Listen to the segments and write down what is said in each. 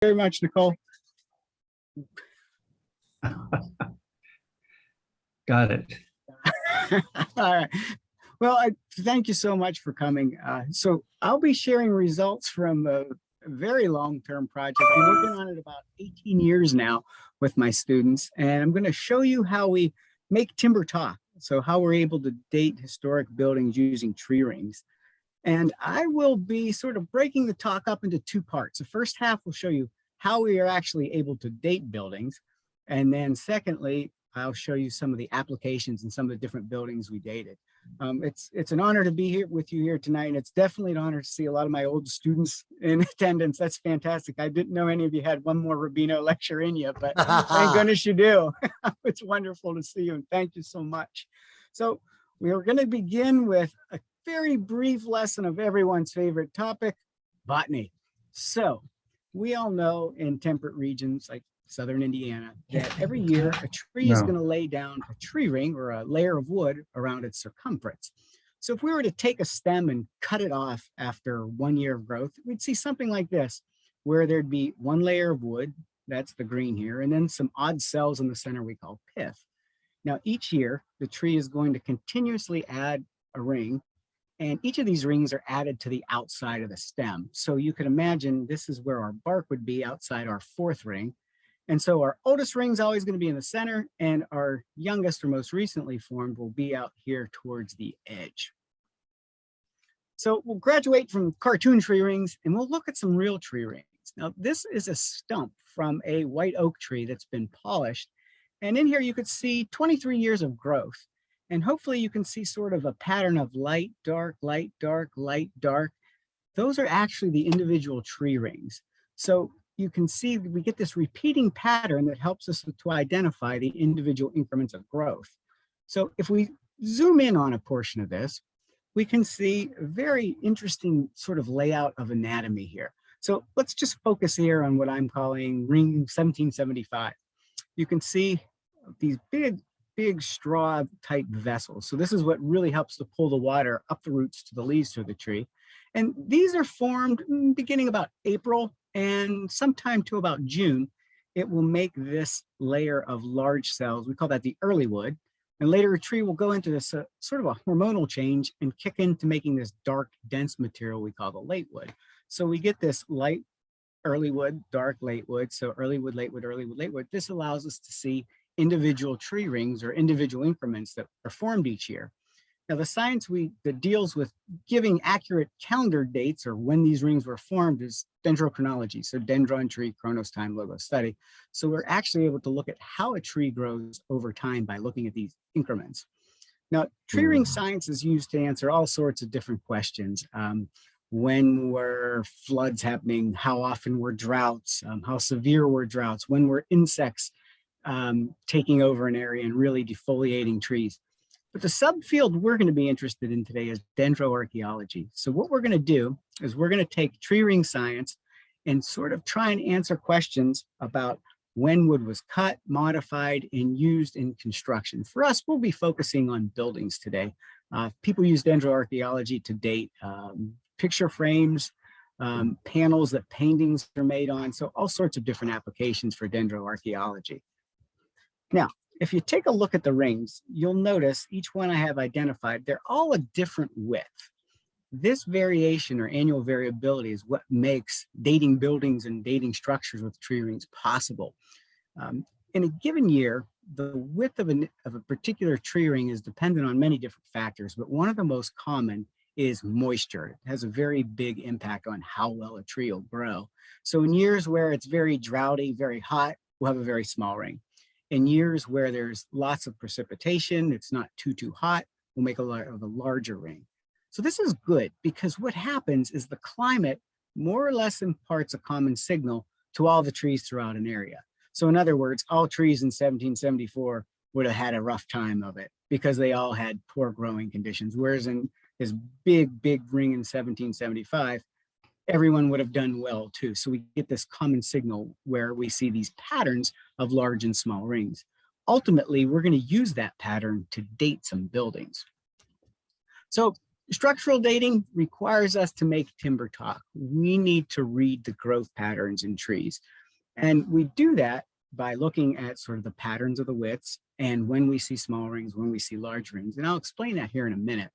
Very much, Nicole. Got it. All right. Well, thank you so much for coming. So I'll be sharing results from a very long-term project. I've been working on it about 18 years now with my students, and I'm going to show you how we make timber talk. So how we're able to date historic buildings using tree rings. And I will be sort of breaking the talk up into two parts. The first half will show you how we are actually able to date buildings. And then secondly, I'll show you some of the applications and some of the different buildings we dated. It's an honor to be here with you here tonight, and it's definitely an honor to see a lot of my old students in attendance. That's fantastic. I didn't know any of you had one more Rubino lecture in you, but thank goodness you do. It's wonderful to see you, and thank you so much. So we are going to begin with a very brief lesson of everyone's favorite topic, botany. So we all know in temperate regions like southern Indiana that every year a tree is going to lay down a tree ring or a layer of wood around its circumference. So if we were to take a stem and cut it off after 1 year of growth, we'd see something like this, where there'd be one layer of wood, that's the green here, and then some odd cells in the center we call pith. Now each year the tree is going to continuously add a ring, and each of these rings are added to the outside of the stem. So you can imagine this is where our bark would be outside our fourth ring. And so our oldest ring is always going to be in the center, and our youngest or most recently formed will be out here towards the edge. So we'll graduate from cartoon tree rings and we'll look at some real tree rings. Now this is a stump from a white oak tree that's been polished. And in here you could see 23 years of growth. And hopefully you can see sort of a pattern of light, dark, light, dark, light, dark. Those are actually the individual tree rings. So you can see we get this repeating pattern that helps us to identify the individual increments of growth. So if we zoom in on a portion of this, we can see a very interesting sort of layout of anatomy here. So let's just focus here on what I'm calling ring 1775. You can see these big straw type vessels. So this is what really helps to pull the water up the roots to the leaves of the tree. And these are formed beginning about April, and sometime to about June, it will make this layer of large cells. We call that the early wood. And later a tree will go into this sort of a hormonal change and kick into making this dark, dense material we call the late wood. So we get this light early wood, dark late wood. So early wood, late wood, early wood, late wood. This allows us to see individual tree rings or individual increments that are formed each year. Now the science that deals with giving accurate calendar dates or when these rings were formed is dendrochronology. So dendron, tree, chronos, time, logos, study. So we're actually able to look at how a tree grows over time by looking at these increments. Now tree ring science is used to answer all sorts of different questions. When were floods happening? How often were droughts? How severe were droughts? When were insects taking over an area and really defoliating trees? But the subfield we're going to be interested in today is dendroarchaeology. So what we're going to do is we're going to take tree ring science and sort of try and answer questions about when wood was cut, modified, and used in construction. For us, we'll be focusing on buildings today. People use dendroarchaeology to date picture frames, panels that paintings are made on. So all sorts of different applications for dendroarchaeology. Now, if you take a look at the rings, you'll notice each one I have identified, they're all a different width. This variation or annual variability is what makes dating buildings and dating structures with tree rings possible. In a given year, the width of a particular tree ring is dependent on many different factors, but one of the most common is moisture. It has a very big impact on how well a tree will grow. So in years where it's very droughty, very hot, we'll have a very small ring. In years where there's lots of precipitation, it's not too hot, we'll make a larger ring. So this is good because what happens is the climate more or less imparts a common signal to all the trees throughout an area. So in other words, all trees in 1774 would have had a rough time of it because they all had poor growing conditions. Whereas in this big ring in 1775, everyone would have done well too. So we get this common signal where we see these patterns of large and small rings. Ultimately, we're going to use that pattern to date some buildings. So Structural dating requires us to make timber talk. We need to read the growth patterns in trees. And we do that by looking at sort of the patterns of the widths and when we see small rings, when we see large rings. And I'll explain that here in a minute.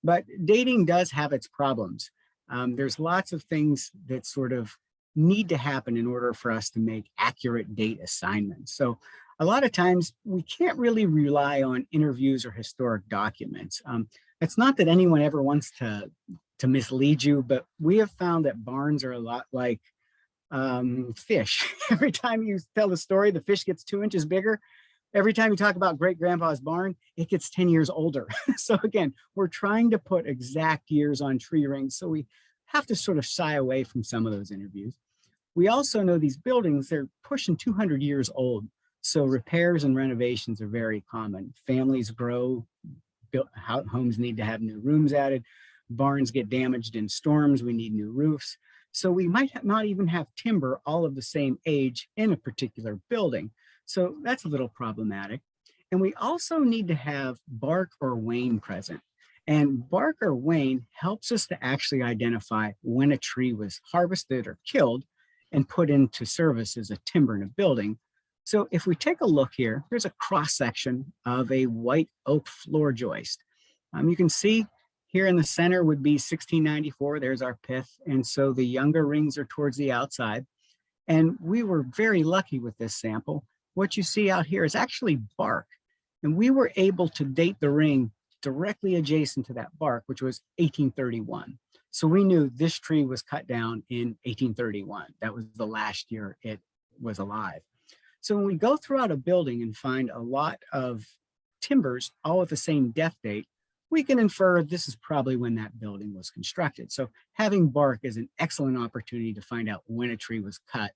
But dating does have its problems. There's lots of things that sort of need to happen in order for us to make accurate date assignments. So a lot of times we can't really rely on interviews or historic documents. It's not that anyone ever wants to mislead you, but we have found that barns are a lot like fish. Every time you tell the story, the fish gets 2 inches bigger. Every time you talk about great grandpa's barn, it gets 10 years older. So again, we're trying to put exact years on tree rings. So we have to sort of shy away from some of those interviews. We also know these buildings, they're pushing 200 years old. So repairs and renovations are very common. Families grow, homes need to have new rooms added, barns get damaged in storms, we need new roofs. So we might not even have timber all of the same age in a particular building. So that's a little problematic. And we also need to have bark or wane present. And bark or wane helps us to actually identify when a tree was harvested or killed and put into service as a timber in a building. So if we take a look here, there's a cross section of a white oak floor joist. You can see here in the center would be 1694, there's our pith. And so the younger rings are towards the outside. And we were very lucky with this sample. What you see out here is actually bark. And we were able to date the ring directly adjacent to that bark, which was 1831. So we knew this tree was cut down in 1831. That was the last year it was alive. So when we go throughout a building and find a lot of timbers, all with the same death date, we can infer this is probably when that building was constructed. So having bark is an excellent opportunity to find out when a tree was cut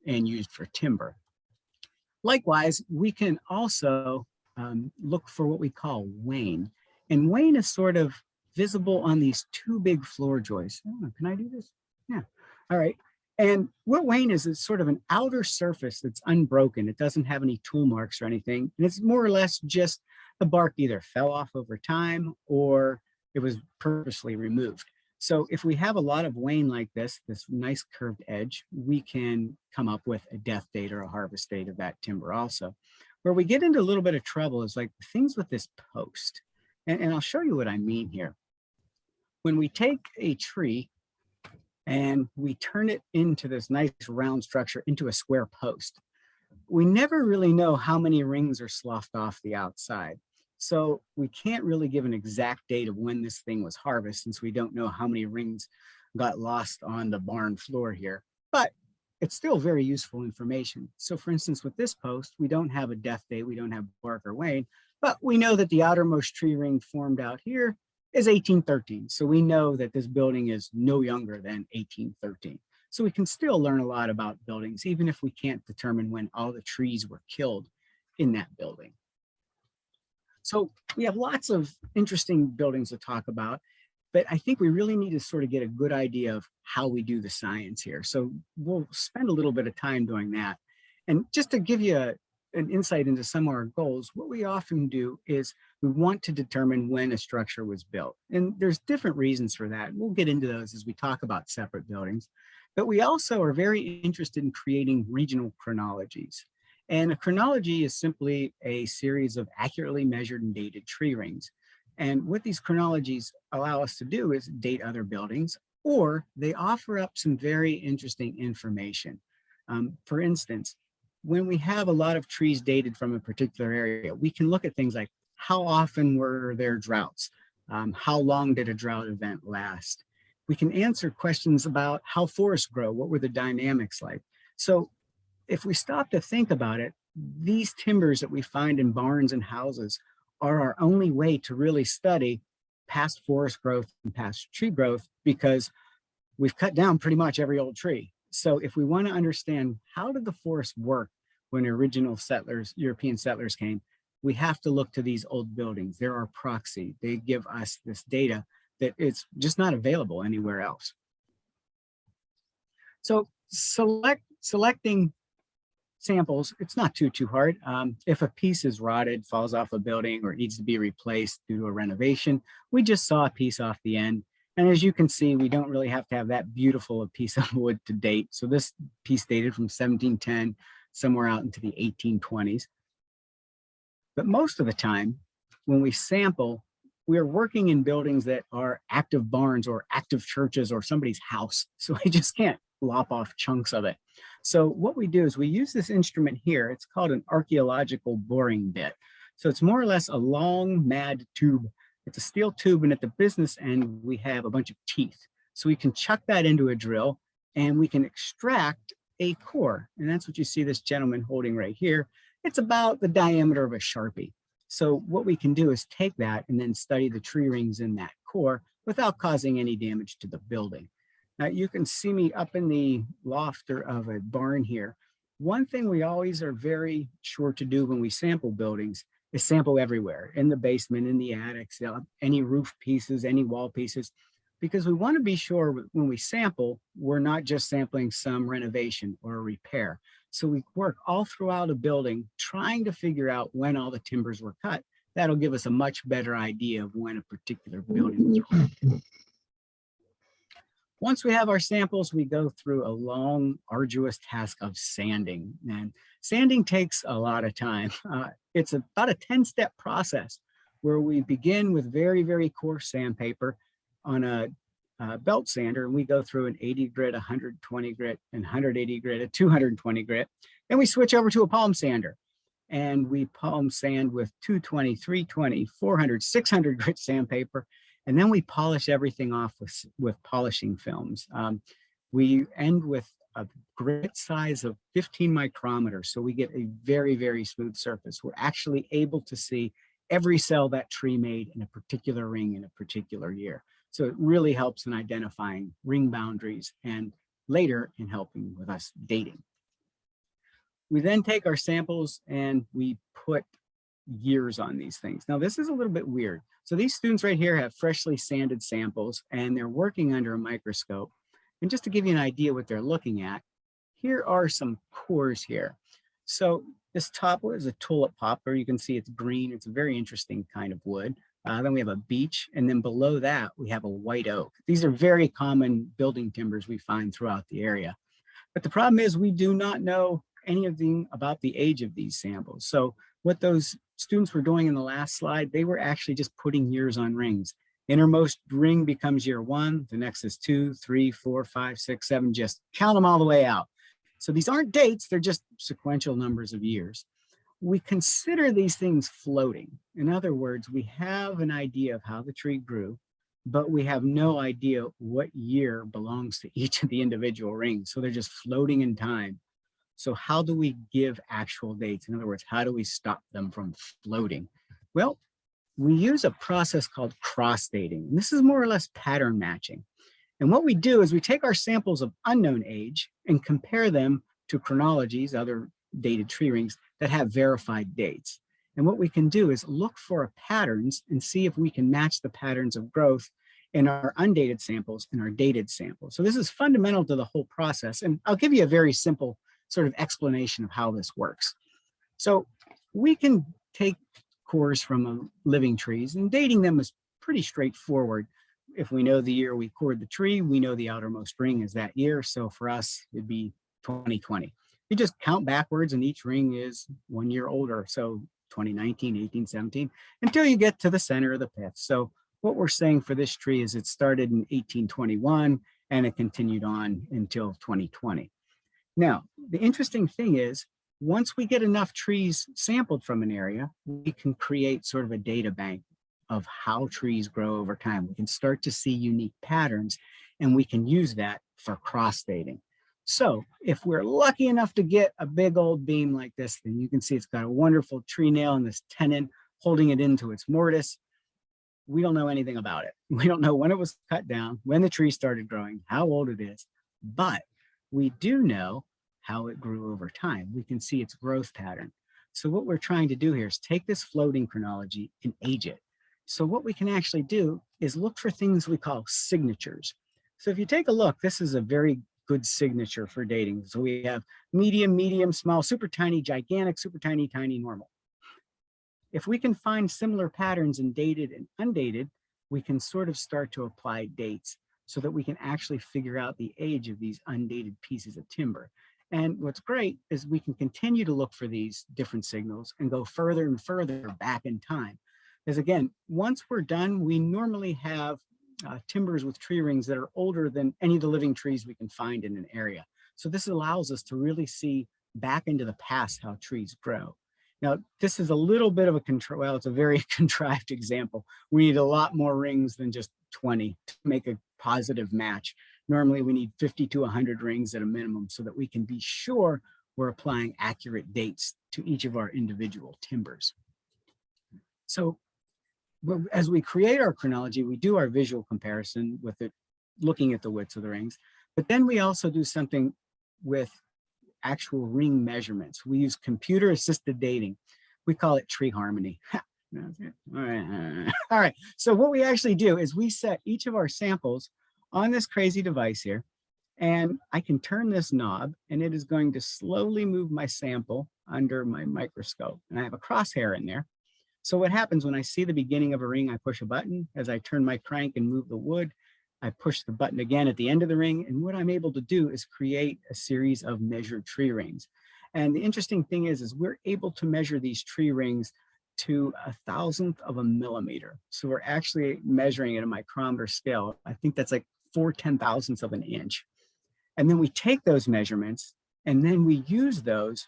and used for timber. Likewise, we can also look for what we call wane. And wane is sort of visible on these two big floor joists. Oh, can I do this? Yeah. All right. And what wane is sort of an outer surface that's unbroken. It doesn't have any tool marks or anything. And it's more or less just the bark either fell off over time or it was purposely removed. So if we have a lot of wane like this nice curved edge, we can come up with a death date or a harvest date of that timber also. Where we get into a little bit of trouble is like things with this post. And I'll show you what I mean here. When we take a tree and we turn it into this nice round structure into a square post, we never really know how many rings are sloughed off the outside. So we can't really give an exact date of when this thing was harvested since we don't know how many rings got lost on the barn floor here, but it's still very useful information. So for instance, with this post, we don't have a death date, we don't have bark or wane, but we know that the outermost tree ring formed out here is 1813. So we know that this building is no younger than 1813. So we can still learn a lot about buildings, even if we can't determine when all the trees were killed in that building. So we have lots of interesting buildings to talk about, but I think we really need to sort of get a good idea of how we do the science here. So we'll spend a little bit of time doing that. And just to give you an insight into some of our goals, what we often do is we want to determine when a structure was built. And there's different reasons for that. We'll get into those as we talk about separate buildings. But we also are very interested in creating regional chronologies. And a chronology is simply a series of accurately measured and dated tree rings. And what these chronologies allow us to do is date other buildings, or they offer up some very interesting information. For instance, when we have a lot of trees dated from a particular area, we can look at things like how often were there droughts? How long did a drought event last? We can answer questions about how forests grow. What were the dynamics like? So if we stop to think about it, these timbers that we find in barns and houses are our only way to really study past forest growth and past tree growth, because we've cut down pretty much every old tree. So if we want to understand how did the forest work when original settlers, European settlers came, we have to look to these old buildings. They're our proxy. They give us this data that it's just not available anywhere else. So selecting samples, it's not too hard. If a piece is rotted, falls off a building, or needs to be replaced due to a renovation, we just saw a piece off the end. And as you can see, we don't really have to have that beautiful a piece of wood to date. So this piece dated from 1710, somewhere out into the 1820s. But most of the time, when we sample, we are working in buildings that are active barns or active churches or somebody's house. So we just can't lop off chunks of it. So what we do is we use this instrument here. It's called an archaeological boring bit. So it's more or less a long mad tube. It's a steel tube, and at the business end, we have a bunch of teeth. So we can chuck that into a drill and we can extract a core. And that's what you see this gentleman holding right here. It's about the diameter of a Sharpie. So what we can do is take that and then study the tree rings in that core without causing any damage to the building. Now you can see me up in the loft of a barn here. One thing we always are very sure to do when we sample buildings is sample everywhere, in the basement, in the attics, any roof pieces, any wall pieces, because we want to be sure when we sample, we're not just sampling some renovation or a repair. So we work all throughout a building trying to figure out when all the timbers were cut. That'll give us a much better idea of when a particular building was erected. Once we have our samples, we go through a long, arduous task of sanding. And sanding takes a lot of time. It's about a 10-step process where we begin with very coarse sandpaper on a belt sander, and we go through an 80 grit, 120 grit, and 180 grit, a 220 grit. Then we switch over to a palm sander, and we palm sand with 220, 320, 400, 600 grit sandpaper. And then we polish everything off with polishing films. We end with a grit size of 15 micrometers. So we get a very smooth surface. We're actually able to see every cell that tree made in a particular ring in a particular year. So it really helps in identifying ring boundaries and later in helping with us dating. We then take our samples and we put years on these things. Now this is a little bit weird. So these students right here have freshly sanded samples and they're working under a microscope. And just to give you an idea what they're looking at, here are some cores here. So this top wood is a tulip poplar. You can see it's green. It's a very interesting kind of wood. Then we have a beech, and then below that we have a white oak. These are very common building timbers we find throughout the area. But the problem is we do not know anything about the age of these samples. So what those students were doing in the last slide, they were actually just putting years on rings. Innermost ring becomes year 1, the next is 2, 3, 4, 5, 6, 7, just count them all the way out. So these aren't dates, they're just sequential numbers of years. We consider these things floating. In other words, we have an idea of how the tree grew, but we have no idea what year belongs to each of the individual rings. So they're just floating in time. So how do we give actual dates? In other words, how do we stop them from floating? Well, we use a process called crossfading. And this is more or less pattern matching. And what we do is we take our samples of unknown age and compare them to chronologies, other dated tree rings that have verified dates. And what we can do is look for patterns and see if we can match the patterns of growth in our undated samples and our dated samples. So this is fundamental to the whole process. And I'll give you a very simple sort of explanation of how this works. So we can take cores from living trees, and dating them is pretty straightforward. If we know the year we cored the tree, we know the outermost ring is that year. So for us, it'd be 2020. You just count backwards and each ring is 1 year older. So 2019, 18, 17, until you get to the center of the pith. So what we're saying for this tree is it started in 1821 and it continued on until 2020. Now, the interesting thing is, once we get enough trees sampled from an area, we can create sort of a data bank of how trees grow over time. We can start to see unique patterns, and we can use that for crossfading. So if we're lucky enough to get a big old beam like this, then you can see it's got a wonderful tree nail and this tenon holding it into its mortise. We don't know anything about it. We don't know when it was cut down, when the tree started growing, how old it is, but we do know how it grew over time. We can see its growth pattern. So what we're trying to do here is take this floating chronology and age it. So what we can actually do is look for things we call signatures. So if you take a look, this is a very good signature for dating. So we have medium, medium, small, super tiny, gigantic, super tiny, tiny, normal. If we can find similar patterns in dated and undated, we can sort of start to apply dates so that we can actually figure out the age of these undated pieces of timber. And what's great is we can continue to look for these different signals and go further and further back in time. Because again, once we're done, we normally have timbers with tree rings that are older than any of the living trees we can find in an area. So this allows us to really see back into the past how trees grow. Now, this is a little bit of a well, it's a very contrived example. We need a lot more rings than just 20 to make a positive match. Normally, we need 50 to 100 rings at a minimum so that we can be sure we're applying accurate dates to each of our individual timbers. So as we create our chronology, we do our visual comparison with it, looking at the widths of the rings, but then we also do something with actual ring measurements. We use computer assisted dating. We call it tree harmony. All right. So what we actually do is we set each of our samples on this crazy device here, and I can turn this knob and it is going to slowly move my sample under my microscope. And I have a crosshair in there. So what happens when I see the beginning of a ring, I push a button. As I turn my crank and move the wood, I push the button again at the end of the ring. And what I'm able to do is create a series of measured tree rings. And the interesting thing is we're able to measure these tree rings to 1,000th of a millimeter. So we're actually measuring at a micrometer scale. I think that's like 4/10,000ths of an inch. And then we take those measurements and then we use those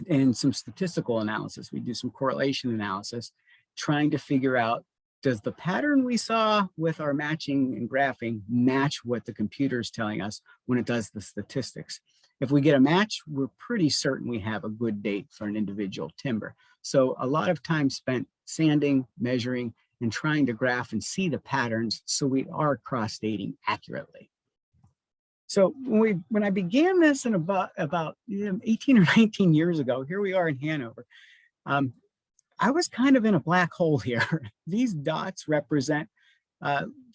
in some statistical analysis. We do some correlation analysis, trying to figure out, does the pattern we saw with our matching and graphing match what the computer is telling us when it does the statistics? If we get a match, we're pretty certain we have a good date for an individual timber. So a lot of time spent sanding, measuring, and trying to graph and see the patterns so we are cross-dating accurately. So when I began this in about 18 or 19 years ago, here we are in Hanover, I was kind of in a black hole here. These dots represent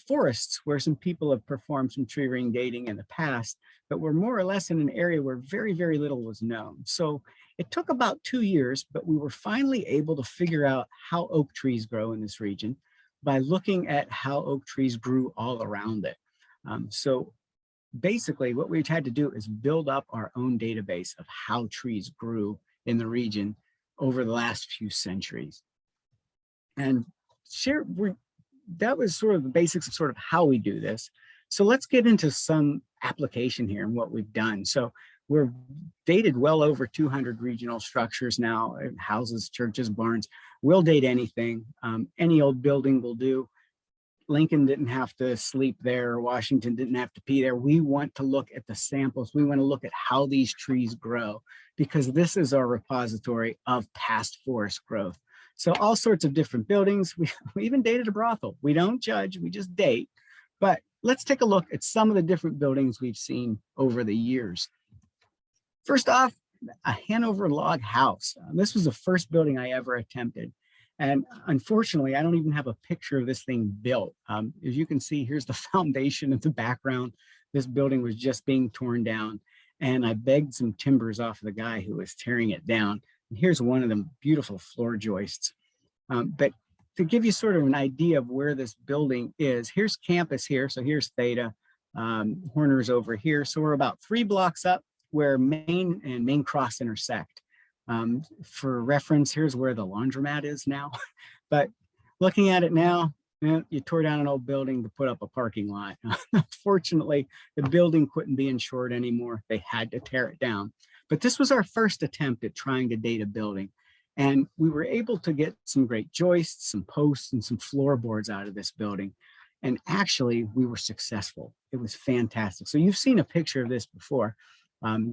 forests where some people have performed some tree ring dating in the past, but we're more or less in an area where very, very little was known. So it took about 2 years, but we were finally able to figure out how oak trees grow in this region by looking at how oak trees grew all around it. So basically what we've had to do is build up our own database of how trees grew in the region over the last few centuries. And that was sort of the basics of sort of how we do this. So let's get into some application here and what we've done. So we're dated well over 200 regional structures now, houses, churches, barns. We'll date anything. Any old building will do. Lincoln didn't have to sleep there. Washington didn't have to pee there. We want to look at the samples. We want to look at how these trees grow, because this is our repository of past forest growth. So all sorts of different buildings. We even dated a brothel. We don't judge, we just date. But let's take a look at some of the different buildings we've seen over the years. First off, a Hanover Log House. This was the first building I ever attempted. And unfortunately, I don't even have a picture of this thing built. As you can see, here's the foundation in the background. This building was just being torn down. And I begged some timbers off of the guy who was tearing it down. And here's one of them beautiful floor joists. But to give you sort of an idea of where this building is, here's campus here. So here's Theta, Horner's over here. So we're about 3 blocks up where Main and Main Cross intersect. For reference, here's where the laundromat is now. But looking at it now, you tore down an old building to put up a parking lot. Unfortunately, the building couldn't be insured anymore. They had to tear it down. But this was our first attempt at trying to date a building. And we were able to get some great joists, some posts, and some floorboards out of this building. And actually, we were successful. It was fantastic. So you've seen a picture of this before.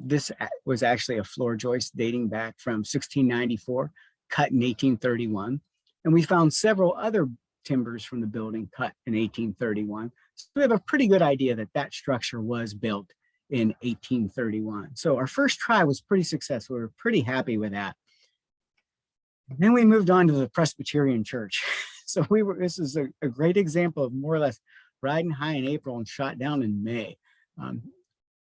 This was actually a floor joist dating back from 1694, cut in 1831. And we found several other timbers from the building cut in 1831. So we have a pretty good idea that that structure was built in 1831. So our first try was pretty successful. We were pretty happy with that. And then we moved on to the Presbyterian Church. So this is a great example of more or less riding high in April and shot down in May.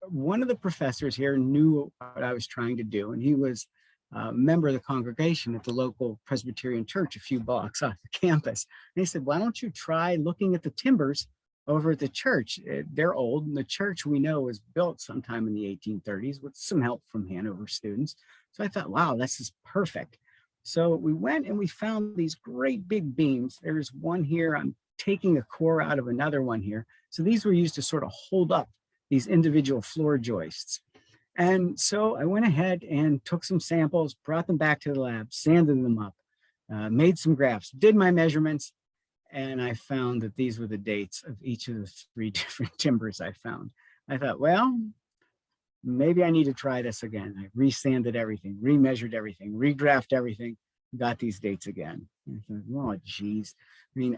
one of the professors here knew what I was trying to do, and he was a member of the congregation at the local Presbyterian Church a few blocks off the campus. And he said, why don't you try looking at the timbers over at the church? They're old, and the church we know was built sometime in the 1830s with some help from Hanover students. So I thought, wow, this is perfect. So we went and we found these great big beams. There's one here. I'm taking a core out of another one here. So these were used to sort of hold up these individual floor joists. And so I went ahead and took some samples, brought them back to the lab, sanded them up, made some graphs, did my measurements, and I found that these were the dates of each of the 3 different timbers I found. I thought, well, maybe I need to try this again. I resanded everything, remeasured everything, regraphed everything, got these dates again. And I thought, oh, geez. I mean,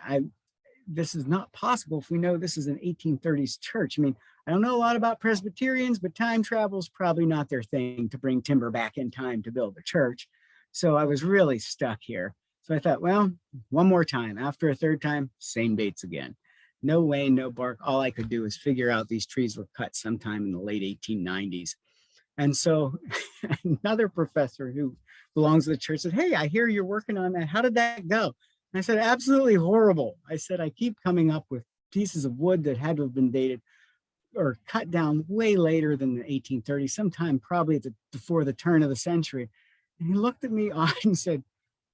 this is not possible if we know this is an 1830s church. I mean, I don't know a lot about Presbyterians, but time travel is probably not their thing to bring timber back in time to build a church. So I was really stuck here. So I thought, well, one more time. After a third time, same dates again. No way, no bark. All I could do is figure out these trees were cut sometime in the late 1890s. And so another professor who belongs to the church said, hey, I hear you're working on that. How did that go? And I said, absolutely horrible. I said, I keep coming up with pieces of wood that had to have been dated or cut down way later than the 1830s, sometime probably before the turn of the century. And he looked at me odd and said,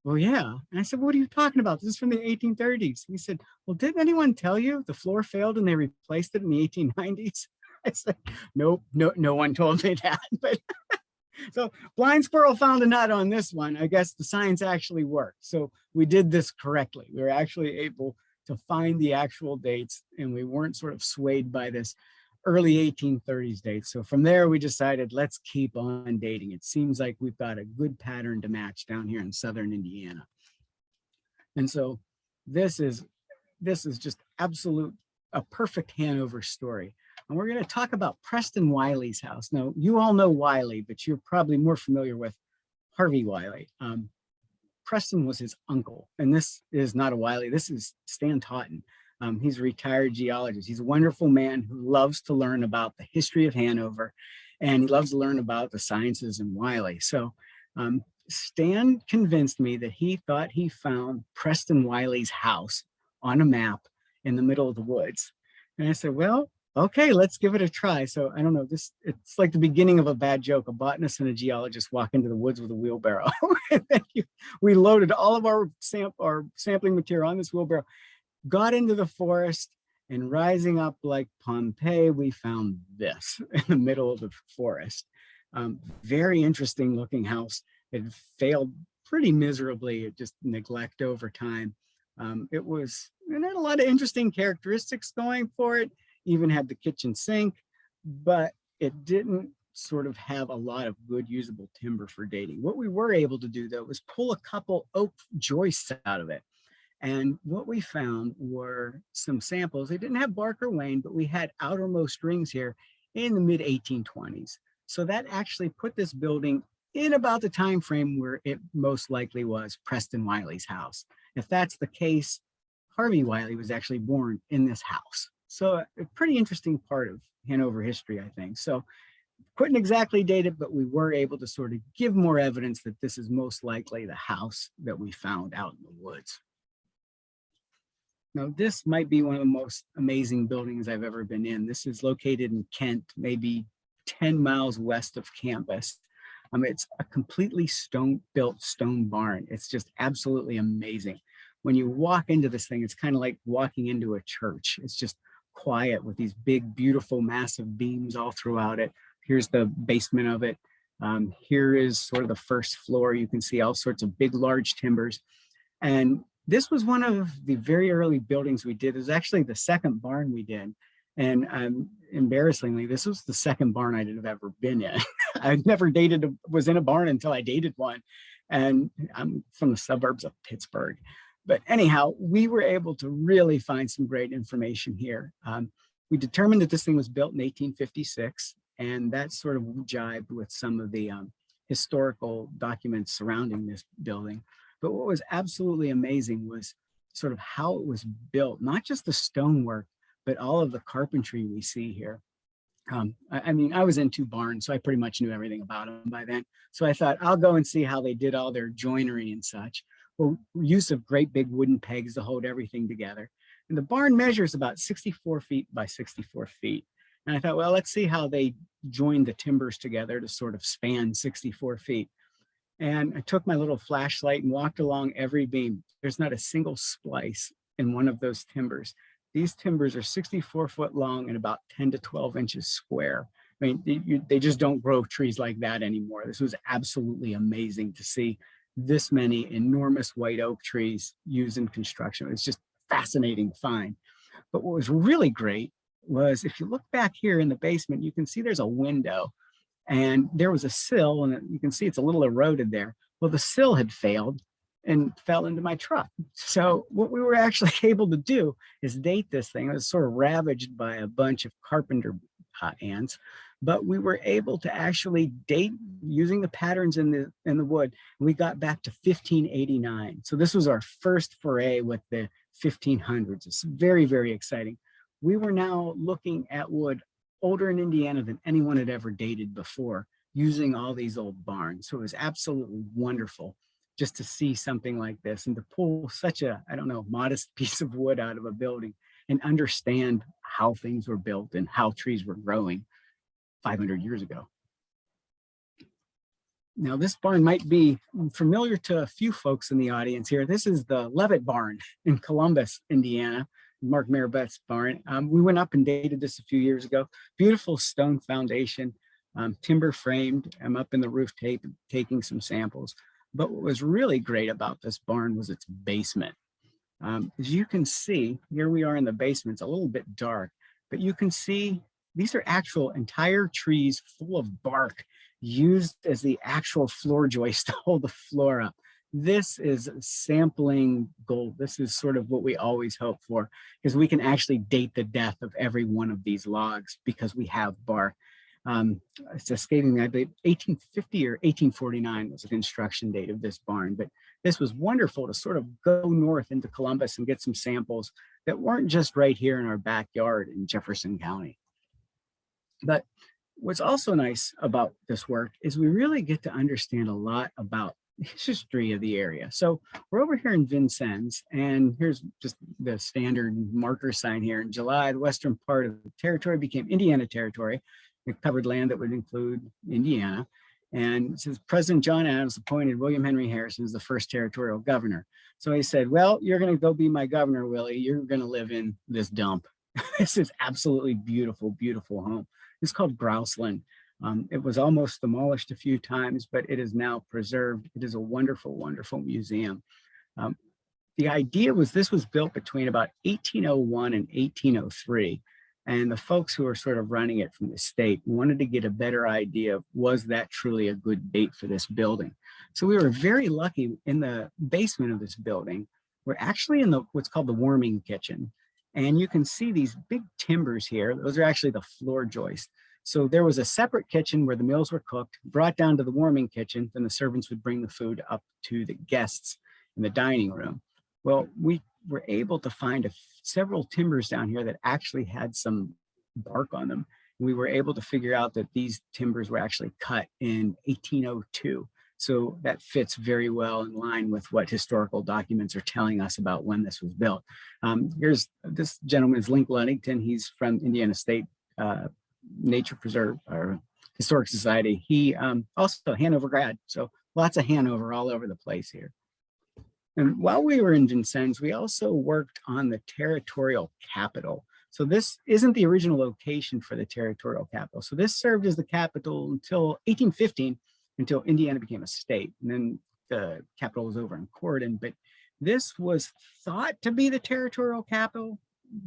well, yeah. And I said, what are you talking about? This is from the 1830s. He said, well, didn't anyone tell you the floor failed and they replaced it in the 1890s? I said, nope, no one told me that. But so blind squirrel found a nut on this one. I guess the science actually worked. So we did this correctly. We were actually able to find the actual dates, and we weren't sort of swayed by this early 1830s date. So from there, we decided, let's keep on dating. It seems like we've got a good pattern to match down here in southern Indiana. And so this is just a perfect Hanover story. And we're going to talk about Preston Wiley's house. Now, you all know Wiley, but you're probably more familiar with Harvey Wiley. Preston was his uncle, and this is not a Wiley. This is Stan Totten. He's a retired geologist. He's a wonderful man who loves to learn about the history of Hanover, and he loves to learn about the sciences in Wiley. So Stan convinced me that he thought he found Preston Wiley's house on a map in the middle of the woods. And I said, well, okay, let's give it a try. So I don't know, it's like the beginning of a bad joke. A botanist and a geologist walk into the woods with a wheelbarrow. We loaded all of our sampling material on this wheelbarrow, got into the forest, and rising up like Pompeii, we found this in the middle of the forest. Very interesting looking house. It failed pretty miserably, just neglect over time. It had a lot of interesting characteristics going for it. Even had the kitchen sink, but it didn't sort of have a lot of good usable timber for dating. What we were able to do, though, was pull a couple oak joists out of it. And what we found were some samples. They didn't have bark or wane, but we had outermost rings here in the mid 1820s. So that actually put this building in about the time frame where it most likely was Preston Wiley's house. If that's the case, Harvey Wiley was actually born in this house. So a pretty interesting part of Hanover history, I think. So couldn't exactly date it, but we were able to sort of give more evidence that this is most likely the house that we found out in the woods. Now, this might be one of the most amazing buildings I've ever been in. This is located in Kent, maybe 10 miles west of campus. It's a completely built stone barn. It's just absolutely amazing. When you walk into this thing, it's kind of like walking into a church. It's just quiet with these big, beautiful, massive beams all throughout it. Here's the basement of it. Here is sort of the first floor. You can see all sorts of big, large timbers. And this was one of the very early buildings we did. It was actually the second barn we did. And embarrassingly, this was the second barn I'd have ever been in. I'd never was in a barn until I dated one. And I'm from the suburbs of Pittsburgh. But anyhow, we were able to really find some great information here. We determined that this thing was built in 1856, and that sort of jibed with some of the historical documents surrounding this building. But what was absolutely amazing was sort of how it was built, not just the stonework, but all of the carpentry we see here. I mean, I was in 2 barns, so I pretty much knew everything about them by then. So I thought I'll go and see how they did all their joinery and such. Well, use of great big wooden pegs to hold everything together. And the barn measures about 64 feet by 64 feet. And I thought, well, let's see how they joined the timbers together to sort of span 64 feet. And I took my little flashlight and walked along every beam. There's not a single splice in one of those timbers. These timbers are 64 foot long and about 10 to 12 inches square. I mean, they just don't grow trees like that anymore. This was absolutely amazing to see this many enormous white oak trees used in construction. It's just fascinating to find. But what was really great was if you look back here in the basement, you can see there's a window and there was a sill, and you can see it's a little eroded there. Well, the sill had failed and fell into my truck. So what we were actually able to do is date this thing. It was sort of ravaged by a bunch of carpenter ants, but we were able to actually date using the patterns in the wood. And we got back to 1589. So this was our first foray with the 1500s. It's very, very exciting. We were now looking at wood older in Indiana than anyone had ever dated before, using all these old barns. So it was absolutely wonderful just to see something like this and to pull such a, I don't know, modest piece of wood out of a building and understand how things were built and how trees were growing 500 years ago. Now, this barn might be familiar to a few folks in the audience here. This is the Levitt barn in Columbus, Indiana, Mark Maribeth's barn. We went up and dated this a few years ago. Beautiful stone foundation, timber framed. I'm up in the roof tape taking some samples. But what was really great about this barn was its basement. As you can see, here we are in the basement. It's a little bit dark, but you can see these are actual entire trees full of bark used as the actual floor joist to hold the floor up. This is sampling gold. This is sort of what we always hope for, because we can actually date the death of every one of these logs because we have bark. It's escaping me, I believe 1850 or 1849 was the construction date of this barn, but this was wonderful to sort of go north into Columbus and get some samples that weren't just right here in our backyard in Jefferson County. But what's also nice about this work is we really get to understand a lot about the history of the area. So we're over here in Vincennes, and here's just the standard marker sign here. In July, the western part of the territory became Indiana Territory. It covered land that would include Indiana. And since President John Adams appointed William Henry Harrison as the first territorial governor. So he said, well, you're going to go be my governor, Willie. You're going to live in this dump. This is absolutely beautiful, beautiful home. It's called Grouseland. It was almost demolished a few times, but it is now preserved. It is a wonderful, wonderful museum. The idea was this was built between about 1801 and 1803. And the folks who were sort of running it from the state wanted to get a better idea of, was that truly a good date for this building? So we were very lucky in the basement of this building. We're actually in what's called the warming kitchen. And you can see these big timbers here. Those are actually the floor joists. So there was a separate kitchen where the meals were cooked, brought down to the warming kitchen, then the servants would bring the food up to the guests in the dining room. Well, we were able to find several timbers down here that actually had some bark on them. We were able to figure out that these timbers were actually cut in 1802. So that fits very well in line with what historical documents are telling us about when this was built. Here's this gentleman is Link Ludington. He's from Indiana State Nature Preserve or Historic Society. He also a Hanover grad, so lots of Hanover all over the place here. And while we were in Vincennes, we also worked on the Territorial Capital. So this isn't the original location for the Territorial Capital. So this served as the capital until 1815, until Indiana became a state. And then the capital was over in Corydon. But this was thought to be the Territorial Capital.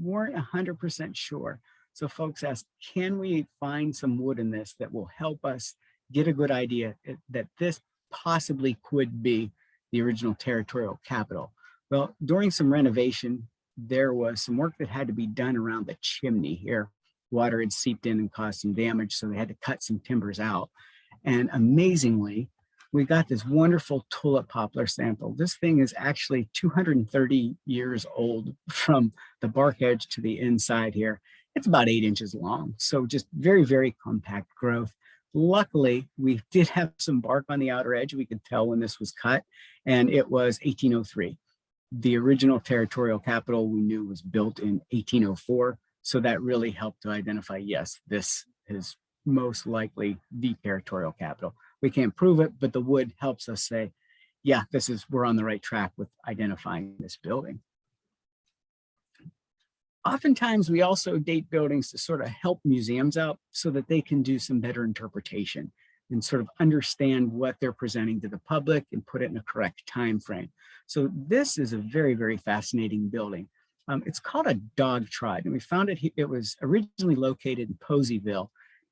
Weren't 100% sure. So folks asked, can we find some wood in this that will help us get a good idea that this possibly could be the original Territorial Capital? Well, during some renovation, there was some work that had to be done around the chimney here. Water had seeped in and caused some damage, so they had to cut some timbers out. And amazingly, we got this wonderful tulip poplar sample. This thing is actually 230 years old from the bark edge to the inside here. It's about 8 inches long. So just very, very compact growth. Luckily, we did have some bark on the outer edge. We could tell when this was cut, and it was 1803. The original Territorial Capital we knew was built in 1804. So that really helped to identify, yes, this is most likely the Territorial Capital. We can't prove it, but the wood helps us say, yeah, we're on the right track with identifying this building. Oftentimes, we also date buildings to sort of help museums out so that they can do some better interpretation and sort of understand what they're presenting to the public and put it in a correct time frame. So this is a very, very fascinating building. It's called a dog trot, and we found it. It was originally located in Poseyville.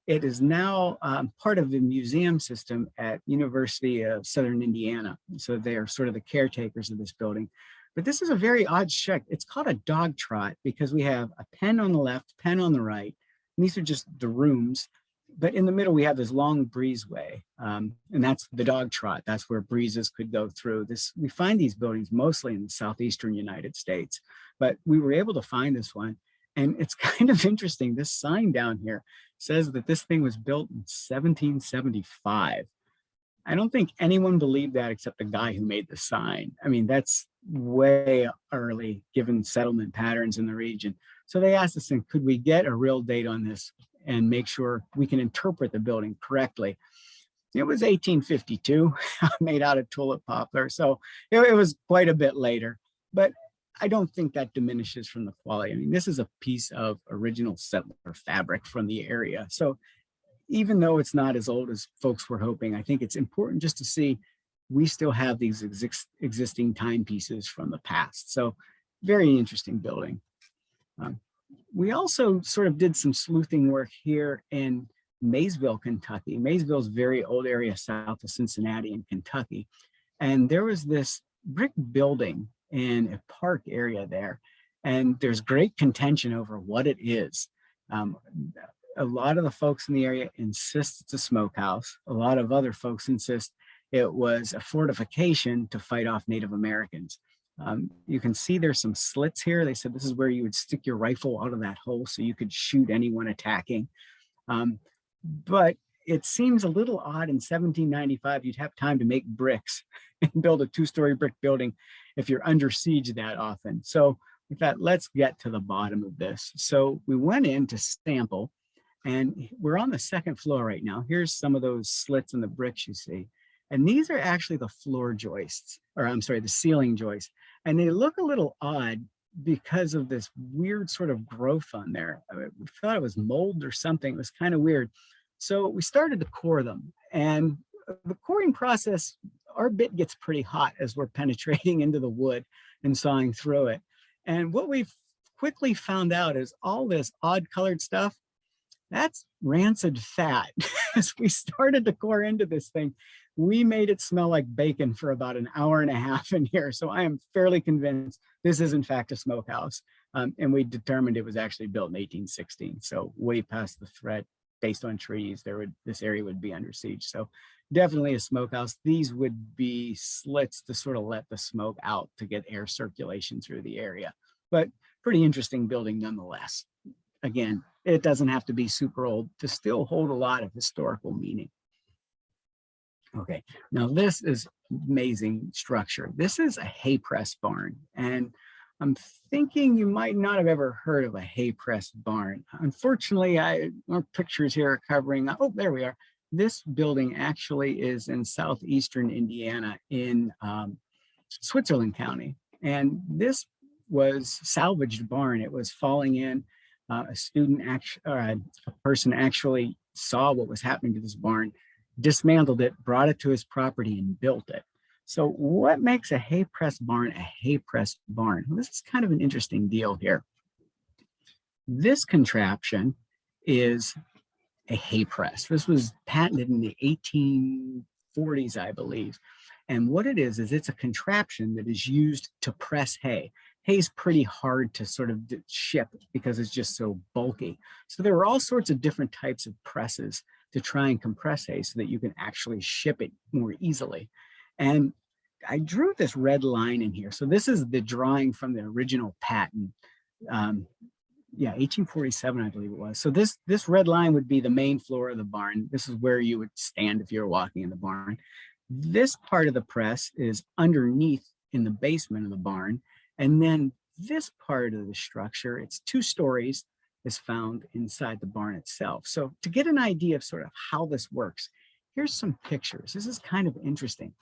It is now part of the museum system at University of Southern Indiana. So they are sort of the caretakers of this building. But this is a very odd shape. It's called a dog trot because we have a pen on the left, pen on the right. And these are just the rooms. But in the middle, we have this long breezeway, and that's the dog trot. That's where breezes could go through. We find these buildings mostly in the southeastern United States, but we were able to find this one. And it's kind of interesting. This sign down here says that this thing was built in 1775. I don't think anyone believed that except the guy who made the sign. I mean, that's way early given settlement patterns in the region. So they asked us, could we get a real date on this and make sure we can interpret the building correctly? It was 1852, made out of tulip poplar. So it was quite a bit later, but I don't think that diminishes from the quality. I mean, this is a piece of original settler fabric from the area. So even though it's not as old as folks were hoping, I think it's important just to see we still have these existing timepieces from the past. So very interesting building. We also sort of did some sleuthing work here in Maysville, Kentucky. Maysville is a very old area south of Cincinnati in Kentucky. And there was this brick building in a park area there. And there's great contention over what it is. A lot of the folks in the area insist it's a smokehouse. A lot of other folks insist it was a fortification to fight off Native Americans. You can see there's some slits here. They said this is where you would stick your rifle out of that hole so you could shoot anyone attacking. But it seems a little odd in 1795, you'd have time to make bricks and build a 2-story brick building if you're under siege that often. So we thought, let's get to the bottom of this. So we went in to sample, and we're on the 2nd floor right now. Here's some of those slits in the bricks you see. And these are actually the floor joists, or I'm sorry, the ceiling joists. And they look a little odd because of this weird sort of growth on there. We thought it was mold or something. It was kind of weird. So we started to core them. And the coring process, our bit gets pretty hot as we're penetrating into the wood and sawing through it. And what we've quickly found out is all this odd colored stuff, that's rancid fat. As we started to core into this thing, we made it smell like bacon for about an hour and a half in here. So I am fairly convinced this is in fact a smokehouse. And we determined it was actually built in 1816. So way past the threat, based on trees, this area would be under siege. So definitely a smokehouse. These would be slits to sort of let the smoke out to get air circulation through the area. But pretty interesting building nonetheless. Again, it doesn't have to be super old to still hold a lot of historical meaning. Okay, now this is amazing structure. This is a hay press barn, and I'm thinking you might not have ever heard of a hay press barn. Unfortunately, our pictures here are covering, oh, there we are. This building actually is in southeastern Indiana in Switzerland County, and this was salvaged barn. It was falling in. A person actually saw what was happening to this barn, dismantled it, brought it to his property, and built it. So what makes a hay press barn a hay press barn? Well, this is kind of an interesting deal here. This contraption is a hay press. This was patented in the 1840s, I believe. And what it is it's a contraption that is used to press hay. Hay is pretty hard to sort of ship because it's just so bulky. So there were all sorts of different types of presses to try and compress hay so that you can actually ship it more easily. And I drew this red line in here. So this is the drawing from the original patent. yeah, 1847, I believe it was. So this red line would be the main floor of the barn. This is where you would stand if you're walking in the barn. This part of the press is underneath in the basement of the barn. And then this part of the structure, it's 2 stories, is found inside the barn itself. So to get an idea of sort of how this works, here's some pictures. This is kind of interesting.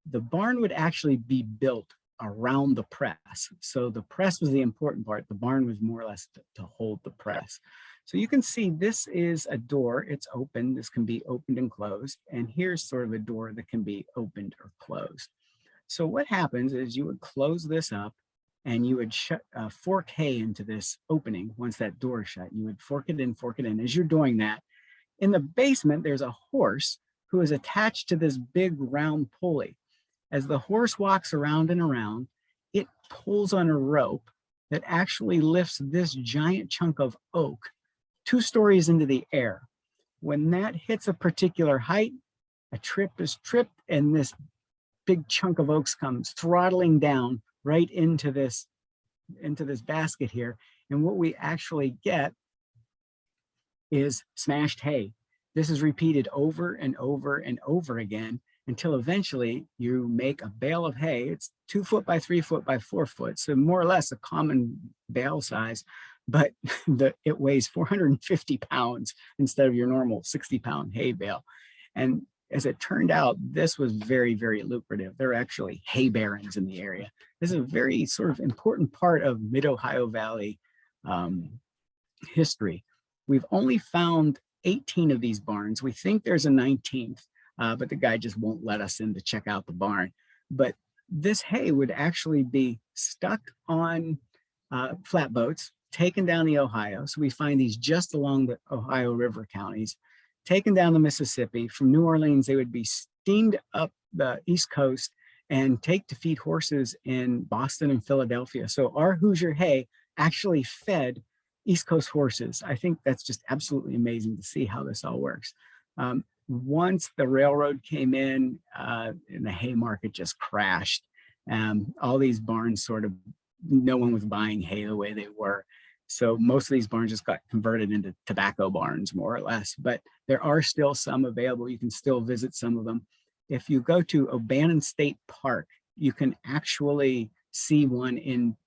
The barn would actually be built around the press. So the press was the important part. The barn was more or less to hold the press. So you can see this is a door. It's open. This can be opened and closed. And here's sort of a door that can be opened or closed. So what happens is you would close this up and you would fork hay into this opening. Once that door is shut, you would fork it in, fork it in. As you're doing that, in the basement, there's a horse who is attached to this big round pulley. As the horse walks around and around, it pulls on a rope that actually lifts this giant chunk of oak 2 stories into the air. When that hits a particular height, a trip is tripped and this big chunk of oaks comes throttling down right into this basket here. And what we actually get is smashed hay. This is repeated over and over and over again until eventually you make a bale of hay. It's 2 foot by 3 foot by 4 foot. So more or less a common bale size, but it weighs 450 pounds instead of your normal 60-pound hay bale. And as it turned out, this was very, very lucrative. There are actually hay barons in the area. This is a very sort of important part of Mid-Ohio Valley history. We've only found 18 of these barns. We think there's a 19th, but the guy just won't let us in to check out the barn. But this hay would actually be stuck on flatboats, taken down the Ohio. So we find these just along the Ohio River counties, taken down the Mississippi. From New Orleans, they would be steamed up the East Coast and take to feed horses in Boston and Philadelphia. So our Hoosier hay actually fed East Coast horses. I think that's just absolutely amazing to see how this all works. Once the railroad came in and the hay market just crashed, all these barns sort of, no one was buying hay the way they were. So most of these barns just got converted into tobacco barns, more or less, but there are still some available. You can still visit some of them. If you go to O'Bannon State Park, you can actually see one in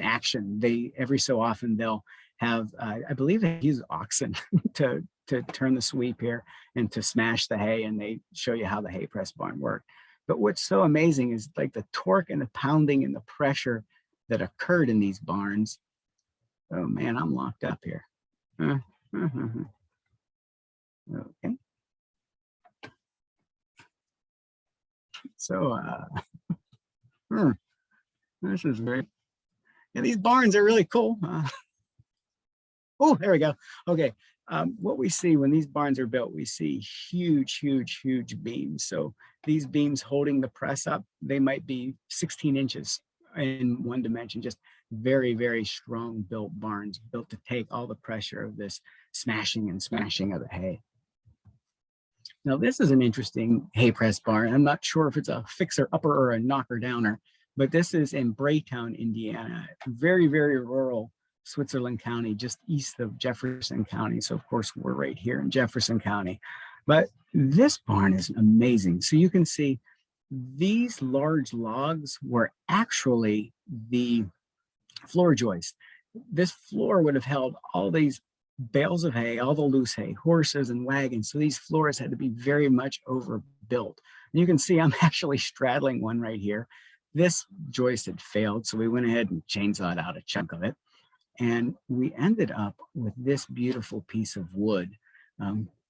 action. They every so often they'll have, I believe they use oxen to turn the sweep here and to smash the hay, and they show you how the hay press barn worked. But what's so amazing is like the torque and the pounding and the pressure that occurred in these barns. Oh man, I'm locked up here. Okay. So this is great. Yeah, these barns are really cool. Oh, there we go. Okay. What we see when these barns are built, we see huge, huge, huge beams. So these beams holding the press up, they might be 16 inches in one dimension, just very, very strong built barns built to take all the pressure of this smashing and smashing of the hay. Now, this is an interesting hay press barn. I'm not sure if it's a fixer upper or a knocker downer, but this is in Braytown, Indiana, very, very rural Switzerland County, just east of Jefferson County. So of course we're right here in Jefferson County, but this barn is amazing. So you can see these large logs were actually the floor joist. This floor would have held all these bales of hay, all the loose hay, horses and wagons. So these floors had to be very much overbuilt. And you can see I'm actually straddling one right here. This joist had failed, so we went ahead and chainsawed out a chunk of it. And we ended up with this beautiful piece of wood.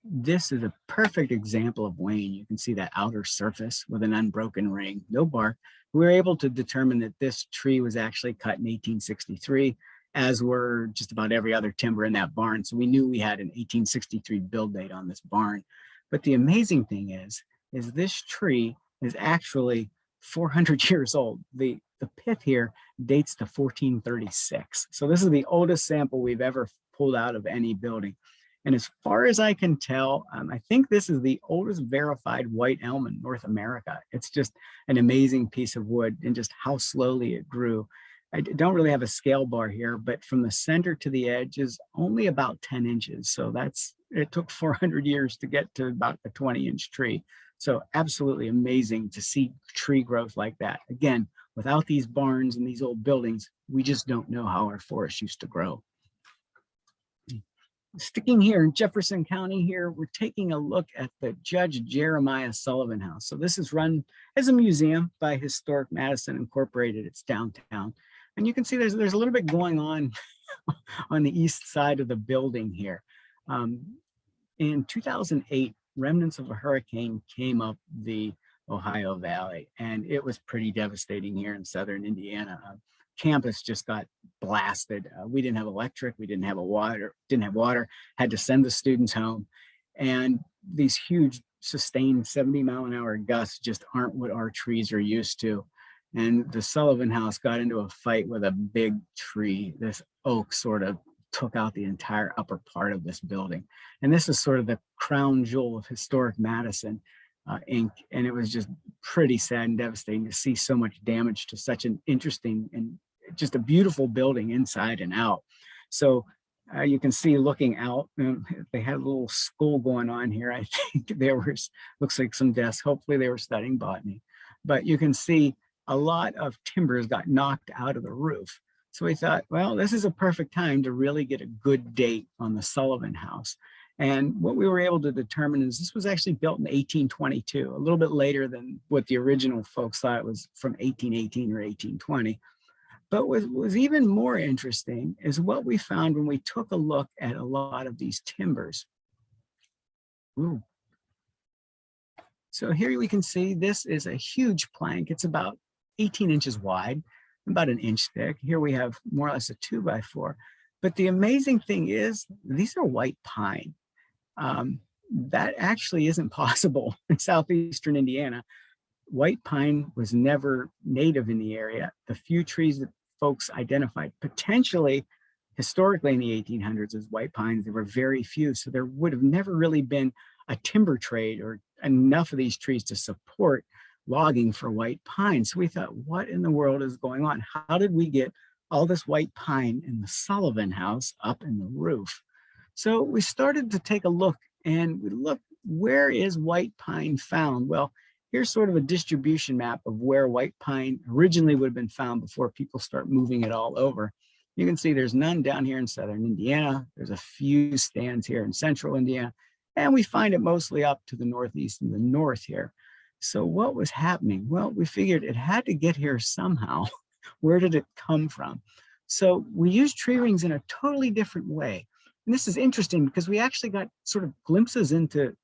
This is a perfect example of wane. You can see that outer surface with an unbroken ring, no bark. We were able to determine that this tree was actually cut in 1863, as were just about every other timber in that barn. So we knew we had an 1863 build date on this barn. But the amazing thing is this tree is actually 400 years old. The pith here dates to 1436. So this is the oldest sample we've ever pulled out of any building. And as far as I can tell, I think this is the oldest verified white elm in North America. It's just an amazing piece of wood and just how slowly it grew. I don't really have a scale bar here, but from the center to the edge is only about 10 inches. So it took 400 years to get to about a 20-inch tree. So absolutely amazing to see tree growth like that. Again, without these barns and these old buildings, we just don't know how our forests used to grow. Sticking here in Jefferson County here, we're taking a look at the Judge Jeremiah Sullivan House. So this is run as a museum by Historic Madison Incorporated. It's downtown. And you can see there's a little bit going on on the east side of the building here. In 2008, remnants of a hurricane came up the Ohio Valley, and it was pretty devastating here in southern Indiana. Campus just got blasted. We didn't have electric, we didn't have water, had to send the students home. And these huge sustained 70-mile-an-hour gusts just aren't what our trees are used to. And the Sullivan House got into a fight with a big tree. This oak sort of took out the entire upper part of this building. And this is sort of the crown jewel of historic Madison, Inc. And it was just pretty sad and devastating to see so much damage to such an interesting and just a beautiful building inside and out. So you can see looking out, they had a little school going on here. I think there was, looks like some desks. Hopefully they were studying botany. But you can see a lot of timbers got knocked out of the roof. So we thought, well, this is a perfect time to really get a good date on the Sullivan House. And what we were able to determine is this was actually built in 1822, a little bit later than what the original folks thought it was from 1818 or 1820. But what was even more interesting is what we found when we took a look at a lot of these timbers. Ooh. So here we can see this is a huge plank. It's about 18 inches wide, about an inch thick. Here we have more or less a 2x4. But the amazing thing is these are white pine. That actually isn't possible in southeastern Indiana. White pine was never native in the area. The few trees that folks identified potentially historically in the 1800s as white pines, there were very few. So there would have never really been a timber trade or enough of these trees to support logging for white pine. So we thought, what in the world is going on? How did we get all this white pine in the Sullivan House up in the roof? So we started to take a look, and we looked, where is white pine found? Well, here's sort of a distribution map of where white pine originally would have been found before people start moving it all over. You can see there's none down here in southern Indiana. There's a few stands here in central Indiana, and we find it mostly up to the northeast and the north here. So what was happening? Well, we figured it had to get here somehow. Where did it come from? So we used tree rings in a totally different way. And this is interesting because we actually got sort of glimpses into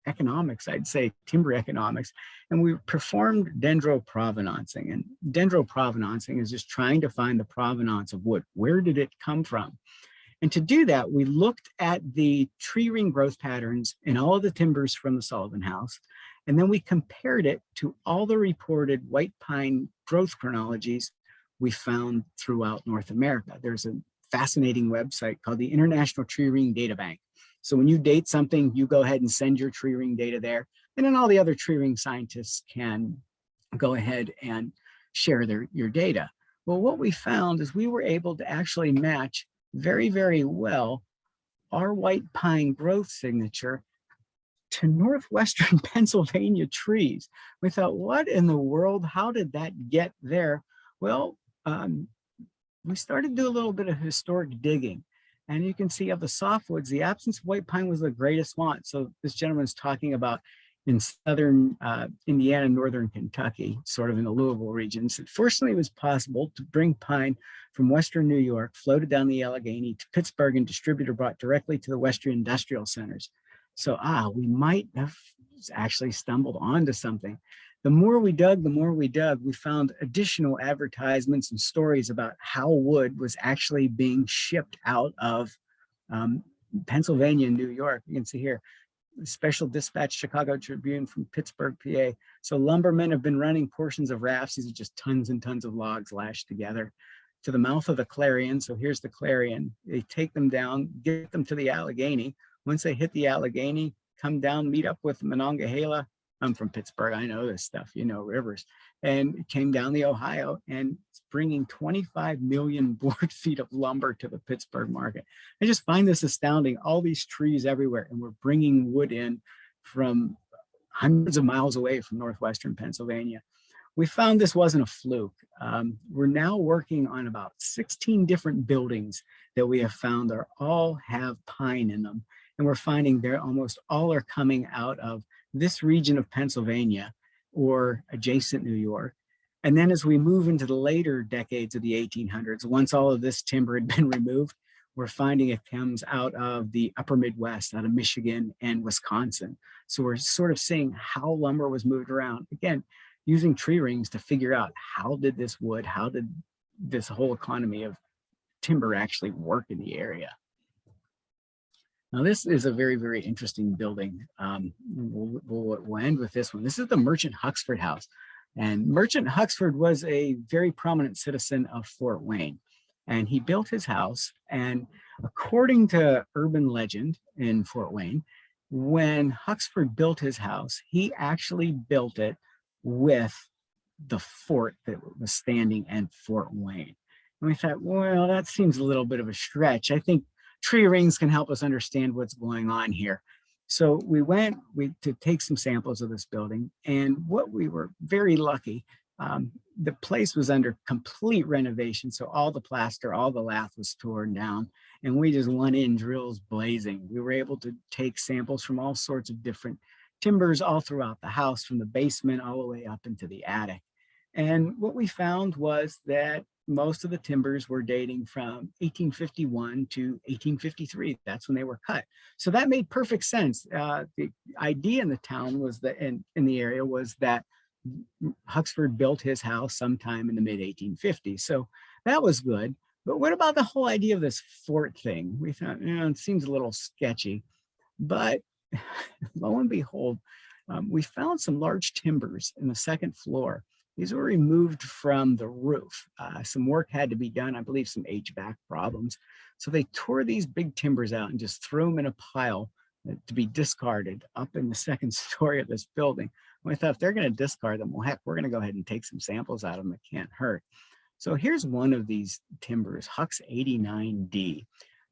economics, I'd say timber economics, and we performed dendroprovenancing. And dendroprovenancing is just trying to find the provenance of wood. Where did it come from? And to do that, we looked at the tree ring growth patterns in all of the timbers from the Sullivan House, and then we compared it to all the reported white pine growth chronologies we found throughout North America. There's a fascinating website called the International Tree Ring Data Bank. So when you date something, you go ahead and send your tree ring data there, and then all the other tree ring scientists can go ahead and share your data. Well, what we found is we were able to actually match very, very well our white pine growth signature to northwestern Pennsylvania trees. We thought, what in the world? How did that get there? Well, we started to do a little bit of historic digging. And you can see of the softwoods, the absence of white pine was the greatest want. So this gentleman's talking about in southern Indiana, northern Kentucky, sort of in the Louisville regions. Fortunately, it was possible to bring pine from western New York, floated down the Allegheny to Pittsburgh, and distributed brought directly to the western industrial centers. So we might have actually stumbled onto something. The more we dug, we found additional advertisements and stories about how wood was actually being shipped out of Pennsylvania and New York. You can see here, Special Dispatch, Chicago Tribune from Pittsburgh, PA. So lumbermen have been running portions of rafts. These are just tons and tons of logs lashed together to the mouth of the Clarion. So here's the Clarion. They take them down, get them to the Allegheny. Once they hit the Allegheny, come down, meet up with Monongahela, I'm from Pittsburgh. I know this stuff, you know, rivers. And it came down the Ohio and it's bringing 25 million board feet of lumber to the Pittsburgh market. I just find this astounding. All these trees everywhere, and we're bringing wood in from hundreds of miles away from northwestern Pennsylvania. We found this wasn't a fluke. We're now working on about 16 different buildings that we have found are all have pine in them. And we're finding they're almost all are coming out of this region of Pennsylvania or adjacent New York. And then as we move into the later decades of the 1800s, once all of this timber had been removed, we're finding it comes out of the upper Midwest, out of Michigan and Wisconsin. So we're sort of seeing how lumber was moved around. Again, using tree rings to figure out how did this wood, how did this whole economy of timber actually work in the area. Now this is a very, very interesting building. We'll end with this one. This is the Merchant Huxford House. And Merchant Huxford was a very prominent citizen of Fort Wayne. And he built his house. And according to urban legend in Fort Wayne, when Huxford built his house, he actually built it with the fort that was standing in Fort Wayne. And we thought, well, that seems a little bit of a stretch. I think tree rings can help us understand what's going on here. So we went to take some samples of this building, and what we were very lucky, the place was under complete renovation. So all the plaster, all the lath was torn down, and we just went in, drills blazing. We were able to take samples from all sorts of different timbers all throughout the house, from the basement all the way up into the attic. And what we found was that most of the timbers were dating from 1851 to 1853. That's when they were cut. So that made perfect sense. The idea in the town was that, in the area, was that Huxford built his house sometime in the mid 1850s. So that was good. But what about the whole idea of this fort thing? We thought, you know, it seems a little sketchy. But lo and behold, we found some large timbers in the second floor. These were removed from the roof. Some work had to be done, I believe some HVAC problems. So they tore these big timbers out and just threw them in a pile to be discarded up in the second story of this building. And we thought, if they're going to discard them, well, heck, we're going to go ahead and take some samples out of them. It can't hurt. So here's one of these timbers, Hux 89D.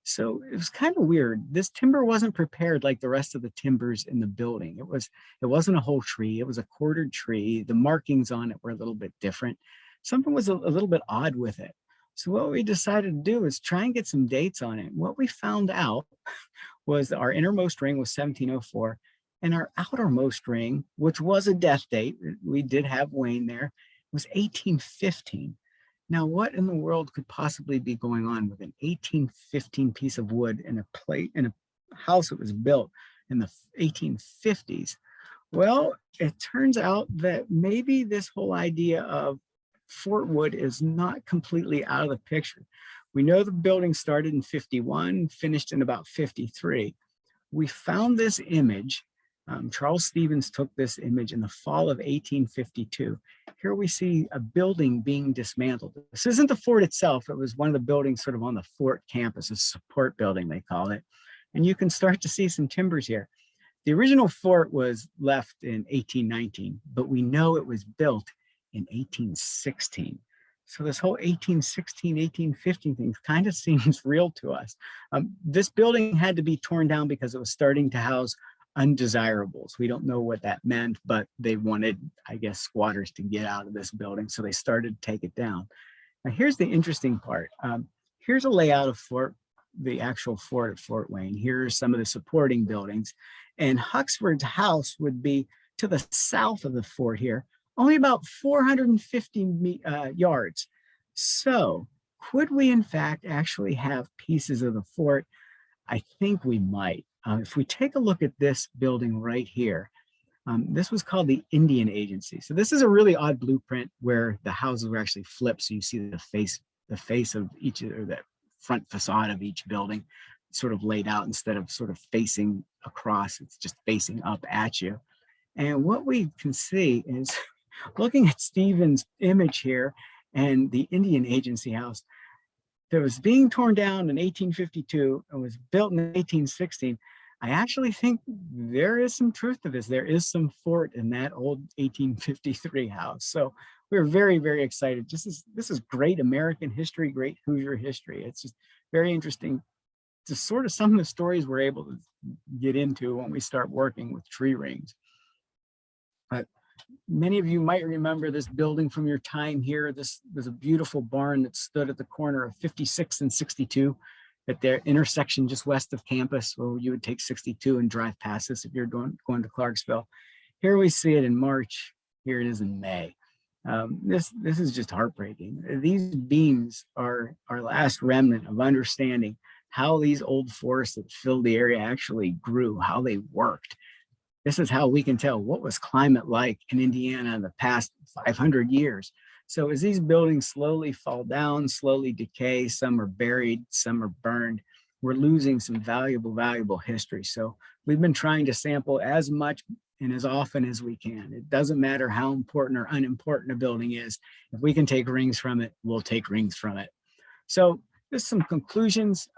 So it was kind of weird. This timber wasn't prepared like the rest of the timbers in the building. It wasn't a whole tree. It was a quartered tree. The markings on it were a little bit different. Something was a little bit odd with it. So what we decided to do is try and get some dates on it. What we found out was that our innermost ring was 1704, and our outermost ring, which was a death date, we did have Wayne there, was 1815. Now, what in the world could possibly be going on with an 1815 piece of wood in a house that was built in the 1850s? Well, it turns out that maybe this whole idea of Fort Wood is not completely out of the picture. We know the building started in 51, finished in about 53. We found this image. Charles Stevens took this image in the fall of 1852. Here we see a building being dismantled. This isn't the fort itself. It was one of the buildings sort of on the fort campus, a support building, they call it. And you can start to see some timbers here. The original fort was left in 1819, but we know it was built in 1816. So this whole 1816, 1815 thing kind of seems real to us. This building had to be torn down because it was starting to house undesirables. We don't know what that meant, but they wanted, I guess, squatters to get out of this building. So they started to take it down. Now, here's the interesting part. Here's a layout of the actual fort at Fort Wayne. Here's some of the supporting buildings. And Huxford's house would be to the south of the fort here, only about 450 yards. So could we, in fact, actually have pieces of the fort? I think we might. If we take a look at this building right here, this was called the Indian Agency. So this is a really odd blueprint where the houses were actually flipped. So you see the face of each, or the front facade of each building sort of laid out instead of sort of facing across. It's just facing up at you. And what we can see is, looking at Stephen's image here and the Indian Agency house that was being torn down in 1852 and was built in 1816, I actually think there is some truth to this. There is some fort in that old 1853 house. So we're very, very excited. This is great American history, great Hoosier history. It's just very interesting to sort of some of the stories we're able to get into when we start working with tree rings. But many of you might remember this building from your time here. This was a beautiful barn that stood at the corner of 56 and 62 at their intersection just west of campus, where you would take 62 and drive past this if you're going to Clarksville. Here we see it in March. Here it is in May. This is just heartbreaking. These beams are our last remnant of understanding how these old forests that filled the area actually grew, how they worked. This is how we can tell what was climate like in Indiana in the past 500 years. So as these buildings slowly fall down, slowly decay, some are buried, some are burned, we're losing some valuable history. So we've been trying to sample as much and as often as we can. It doesn't matter how important or unimportant a building is. If we can take rings from it, we'll take rings from it. So just some conclusions.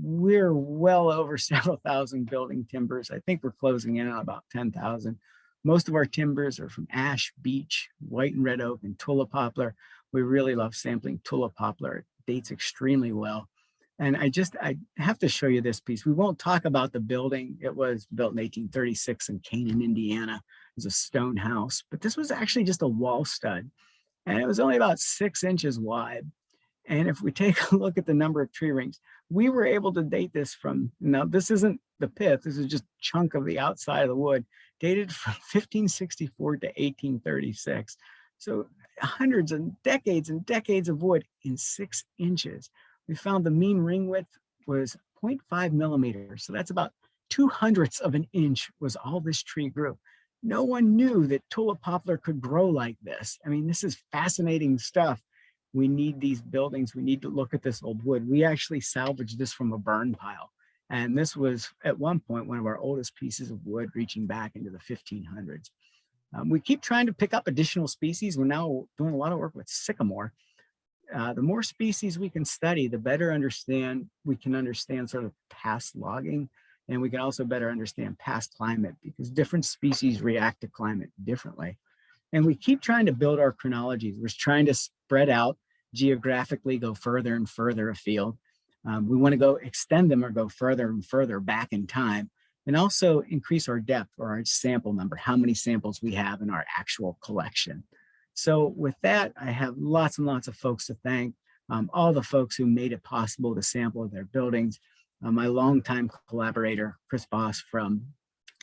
We're well over several thousand building timbers. I think we're closing in on about 10,000. Most of our timbers are from ash, beech, white and red oak, and tulip poplar. We really love sampling tulip poplar. It dates extremely well. And I have to show you this piece. We won't talk about the building. It was built in 1836 in Canaan, Indiana. It was a stone house, but this was actually just a wall stud. And it was only about 6 inches wide. And if we take a look at the number of tree rings, we were able to date this from, now this isn't the pith, this is just a chunk of the outside of the wood, dated from 1564 to 1836. So hundreds and decades of wood in 6 inches. We found the mean ring width was 0.5 millimeters. So that's about 2/100ths of an inch was all this tree grew. No one knew that tulip poplar could grow like this. I mean, this is fascinating stuff. We need these buildings. We need to look at this old wood. We actually salvaged this from a burn pile. And this was at one point one of our oldest pieces of wood reaching back into the 1500s. We keep trying to pick up additional species. We're now doing a lot of work with sycamore. The more species we can study, the better we can understand sort of past logging, and we can also better understand past climate, because different species react to climate differently. And we keep trying to build our chronologies. We're trying to spread out geographically, go further and further afield. We want to go extend them or go further and further back in time, and also increase our depth or our sample number, how many samples we have in our actual collection. So with that, I have lots and lots of folks to thank, all the folks who made it possible to sample their buildings. My longtime collaborator, Chris Boss from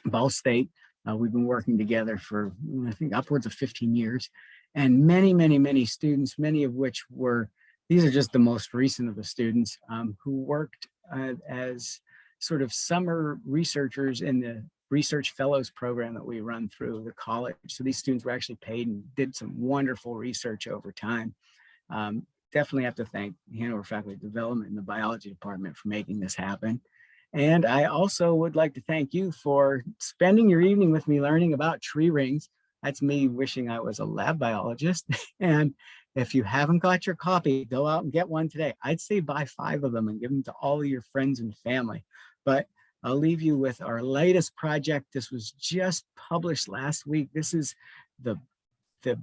Ball State. We've been working together for, I think, upwards of 15 years. And many students, many of which these are just the most recent of the students who worked as sort of summer researchers in the research fellows program that we run through the college. So these students were actually paid and did some wonderful research over time. Definitely have to thank Hanover Faculty of Development and the biology department for making this happen. And I also would like to thank you for spending your evening with me learning about tree rings. That's me wishing I was a lab biologist. And if you haven't got your copy, go out and get one today. I'd say buy 5 of them and give them to all of your friends and family. But I'll leave you with our latest project. This was just published last week. This is the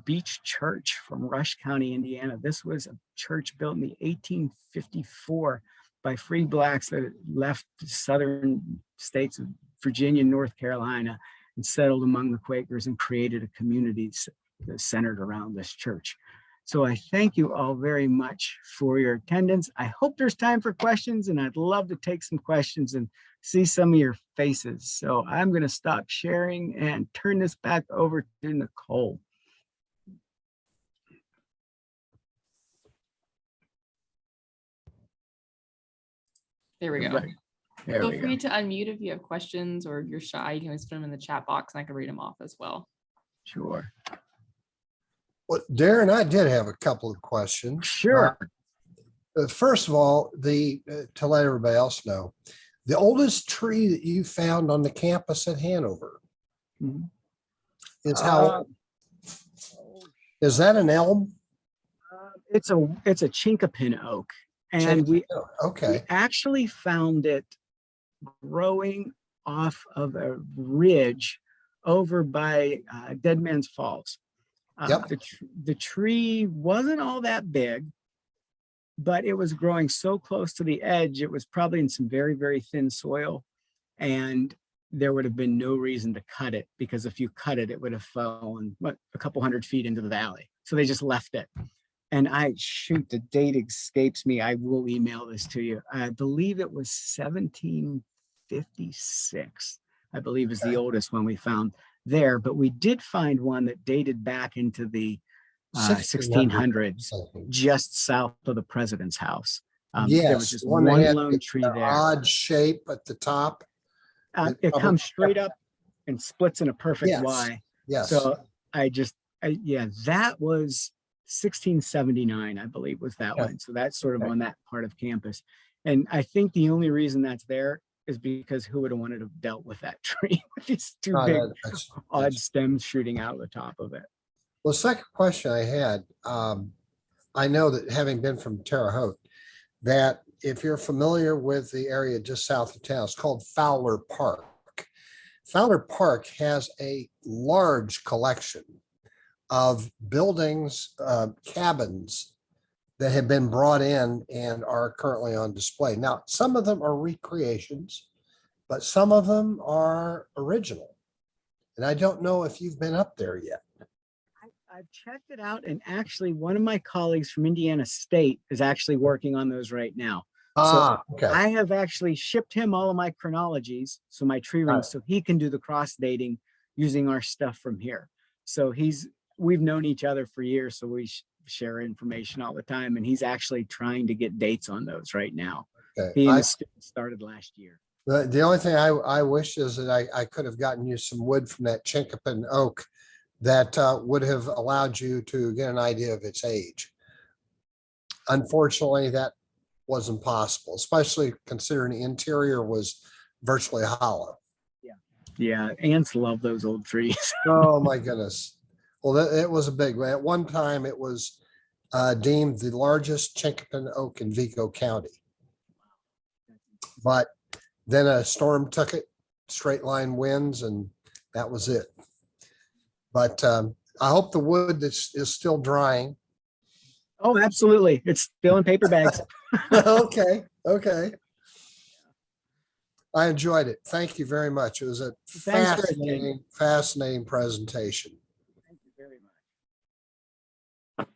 Beach Church from Rush County, Indiana. This was a church built in the 1854 by free blacks that left the southern states of Virginia, North Carolina, and settled among the Quakers and created a community centered around this church. So I thank you all very much for your attendance. I hope there's time for questions, and I'd love to take some questions and see some of your faces. So I'm going to stop sharing and turn this back over to Nicole. There we go. Feel free to unmute if you have questions, or if you're shy, you can always put them in the chat box and I can read them off as well. Sure. Well, Darrin, I did have a couple of questions. Sure. First of all, to let everybody else know, the oldest tree that you found on the campus at Hanover is how old? Is that an elm? It's a chinkapin oak. And we okay. we actually found it growing off of a ridge over by Dead Man's Falls. Yep. The tree wasn't all that big, but it was growing so close to the edge, it was probably in some very, very thin soil. And there would have been no reason to cut it, because if you cut it, it would have fallen a couple 100 feet into the valley. So they just left it. And the date escapes me. I will email this to you. I believe it was 1756, I believe is the oldest one we found there. But we did find one that dated back into the 1600s, just south of the president's house. There was just one lone tree there. Odd shape at the top. It comes straight up and splits in a perfect Y. Yes. So that was 1679, I believe, was that one. So that's sort of on that part of campus. And I think the only reason that's there is because who would have wanted to have dealt with that tree with these two big odd stems shooting out of the top of it. Well, second question I had, I know that having been from Terre Haute, that if you're familiar with the area just south of town, it's called Fowler Park. Fowler Park has a large collection of buildings, cabins that have been brought in and are currently on display. Now, some of them are recreations, but some of them are original. And I don't know if you've been up there yet. I've checked it out, and actually one of my colleagues from Indiana State is actually working on those right now. Okay. I have actually shipped him all of my chronologies, so my tree rings, so he can do the cross dating using our stuff from here. So we've known each other for years, so we share information all the time, and he's actually trying to get dates on those right now. Okay. He and his student started last year. The only thing I wish is that I could have gotten you some wood from that chinkapin oak that would have allowed you to get an idea of its age. Unfortunately, that wasn't possible, especially considering the interior was virtually hollow. Yeah, ants love those old trees. Oh my goodness. Well, it was a big one. At one time, it was deemed the largest chinkapin oak in Vigo County. But then a storm took it, straight line winds, and that was it. But I hope the wood is still drying. Oh, absolutely. It's still in paper bags. Okay. I enjoyed it. Thank you very much. It was a fascinating presentation. Thank you very much.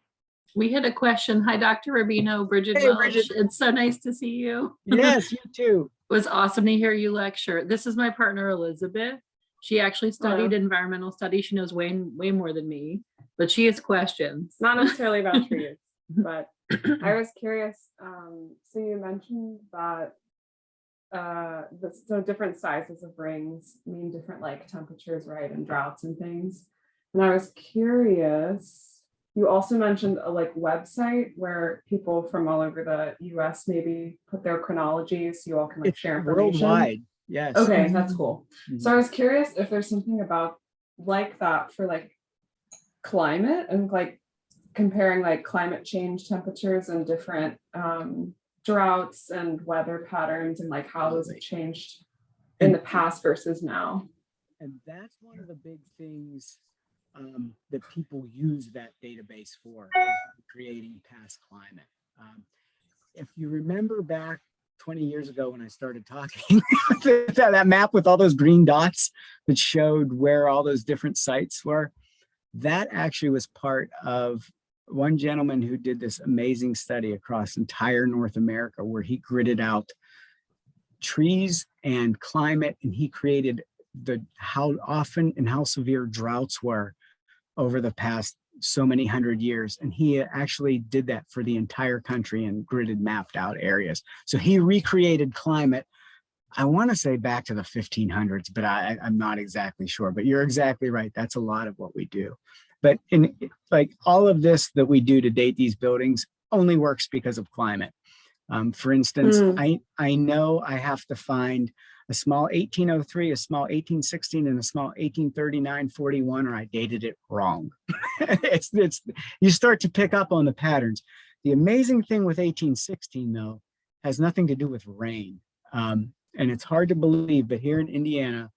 We had a question. Hi, Dr. Rubino, Bridget Hey, Welsh. Bridget. It's so nice to see you. Yes, you too. It was awesome to hear you lecture. This is my partner, Elizabeth. She actually studied environmental studies. She knows way more than me, but she has questions. Not necessarily about trees, but I was curious. So you mentioned that so different sizes of rings mean different like temperatures, right, and droughts and things. And I was curious. You also mentioned a like website where people from all over the U.S. maybe put their chronologies. So you all can like share information. Worldwide. Yes. Okay, that's cool. Mhm. So I was curious if there's something about like that for like climate and like comparing like climate change temperatures and different droughts and weather patterns and like how those have changed in the past versus now. And that's one of the big things that people use that database for, is creating past climate. If you remember back 20 years ago when I started talking, that map with all those green dots that showed where all those different sites were, that actually was part of one gentleman who did this amazing study across entire North America, where he gridded out trees and climate, and he created how often and how severe droughts were over the past so many hundred years. And he actually did that for the entire country and gridded mapped out areas. So he recreated climate, I want to say back to the 1500s, but I'm not exactly sure. But you're exactly right. That's a lot of what we do. But in like all of this that we do to date these buildings only works because of climate. For instance, I know I have to find a small 1803, a small 1816, and a small 1839-41, or I dated it wrong. You start to pick up on the patterns. The amazing thing with 1816, though, has nothing to do with rain. And it's hard to believe, but here in Indiana,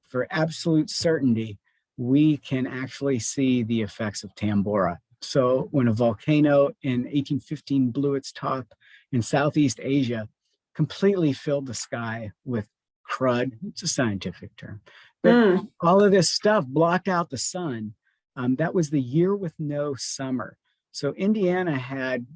for absolute certainty, we can actually see the effects of Tambora. So when a volcano in 1815 blew its top in Southeast Asia, completely filled the sky with crud. It's a scientific term. But all of this stuff blocked out the sun. That was the year with no summer. So Indiana had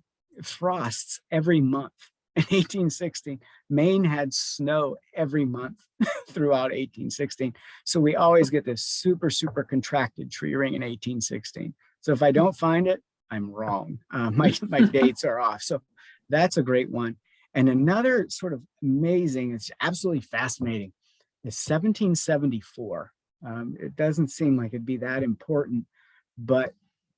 frosts every month in 1816. Maine had snow every month throughout 1816. So we always get this super, super contracted tree ring in 1816. So if I don't find it, I'm wrong. My dates are off. So that's a great one. And another sort of amazing, it's absolutely fascinating, is 1774. It doesn't seem like it'd be that important, but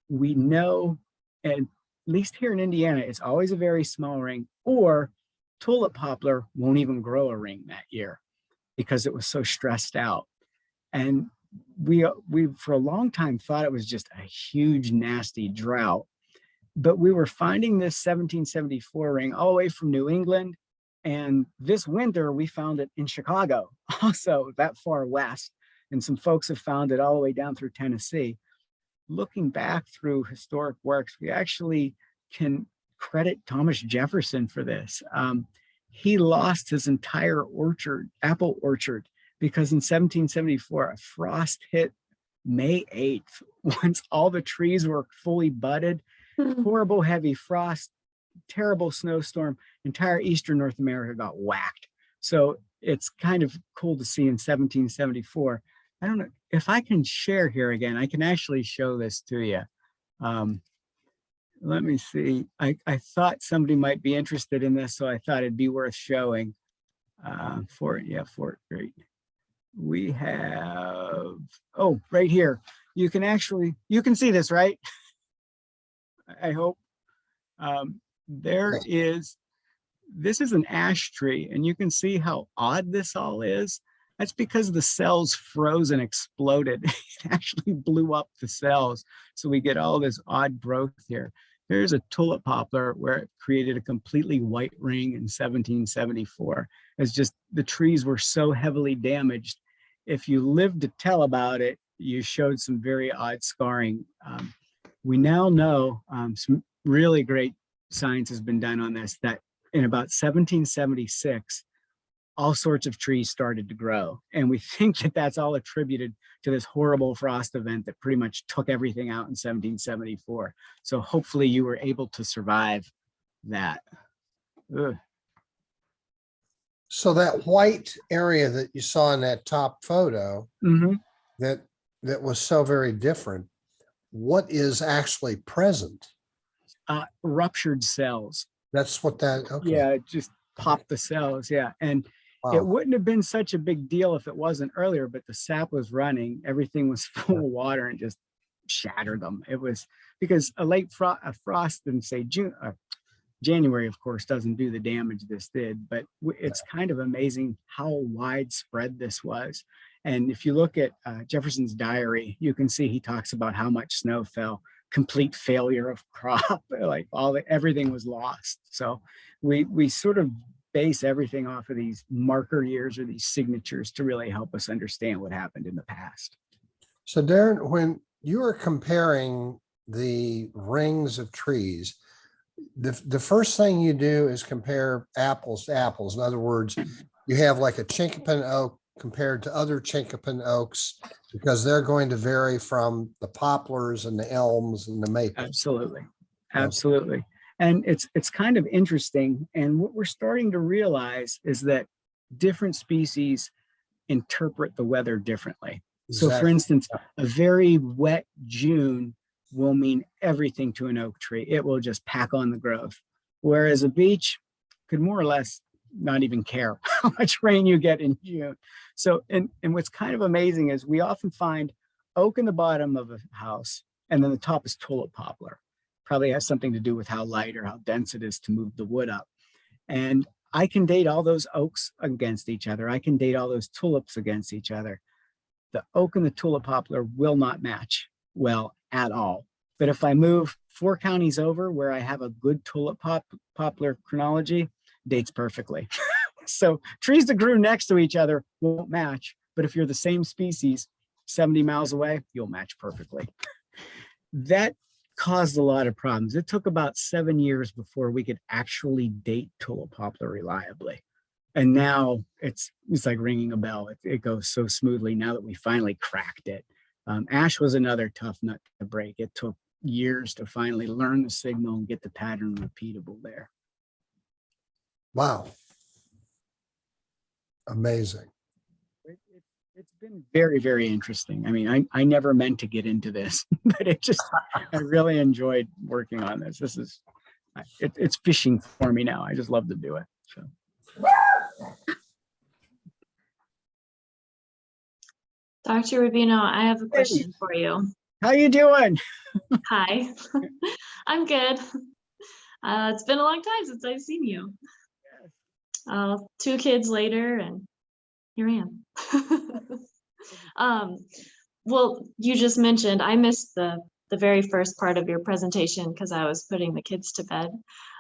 we know, and at least here in Indiana, it's always a very small ring, or tulip poplar won't even grow a ring that year because it was so stressed out. And we for a long time thought it was just a huge, nasty drought. But we were finding this 1774 ring all the way from New England. And this winter, we found it in Chicago, also that far west. And some folks have found it all the way down through Tennessee. Looking back through historic works, we actually can credit Thomas Jefferson for this. He lost his entire orchard, apple orchard, because in 1774, a frost hit May 8th, once all the trees were fully budded. Horrible heavy frost, terrible snowstorm, entire Eastern North America got whacked. So it's kind of cool to see in 1774. I don't know if I can share here again. I can actually show this to you. Let me see. I thought somebody might be interested in this, so I thought it'd be worth showing. Great. We have, oh, right here. You can see this, right? I hope. This is an ash tree, and you can see how odd this all is. That's because the cells froze and exploded. It actually blew up the cells. So we get all this odd growth here. Here's a tulip poplar where it created a completely white ring in 1774. It's just the trees were so heavily damaged. If you lived to tell about it, you showed some very odd scarring. We now know some really great science has been done on this, that in about 1776, all sorts of trees started to grow. And we think that that's all attributed to this horrible frost event that pretty much took everything out in 1774. So hopefully you were able to survive that. Ugh. So that white area that you saw in that top photo, that was so very different, what is actually present? Ruptured cells. That's what that, okay. Yeah, it just popped the cells, yeah. And it wouldn't have been such a big deal if it wasn't earlier, but the sap was running, everything was full of water and just shattered them. It was because a frost in say January, of course, doesn't do the damage this did, but it's kind of amazing how widespread this was. And if you look at Jefferson's diary, you can see he talks about how much snow fell, complete failure of crop, like everything was lost. So we sort of base everything off of these marker years or these signatures to really help us understand what happened in the past. So Darrin, when you are comparing the rings of trees, the first thing you do is compare apples to apples. In other words, you have like a chinkapin oak compared to other chinkapin oaks, because they're going to vary from the poplars and the elms and the maples. Absolutely. And it's kind of interesting. And what we're starting to realize is that different species interpret the weather differently. Exactly. So for instance, a very wet June will mean everything to an oak tree. It will just pack on the growth. Whereas a beech could more or less not even care how much rain you get in June. So, and what's kind of amazing is we often find oak in the bottom of a house, and then the top is tulip poplar. Probably has something to do with how light or how dense it is to move the wood up. And I can date all those oaks against each other. I can date all those tulips against each other. The oak and the tulip poplar will not match well at all. But if I move 4 counties over where I have a good tulip poplar chronology, dates perfectly. So trees that grew next to each other won't match, but if you're the same species 70 miles away, you'll match perfectly. That caused a lot of problems. It took about 7 years before we could actually date Tulip poplar reliably. And now it's like ringing a bell. It goes so smoothly now that we finally cracked it. Ash was another tough nut to break. It took years to finally learn the signal and get the pattern repeatable there. Wow. Amazing. It's been very, very interesting. I mean, I never meant to get into this, but I really enjoyed working on this. It's fishing for me now. I just love to do it. So. Dr. Rubino, I have a question for you. How you doing? Hi, I'm good. It's been a long time since I've seen you. 2 kids later, and here I am. Well, you just mentioned, I missed the very first part of your presentation because I was putting the kids to bed.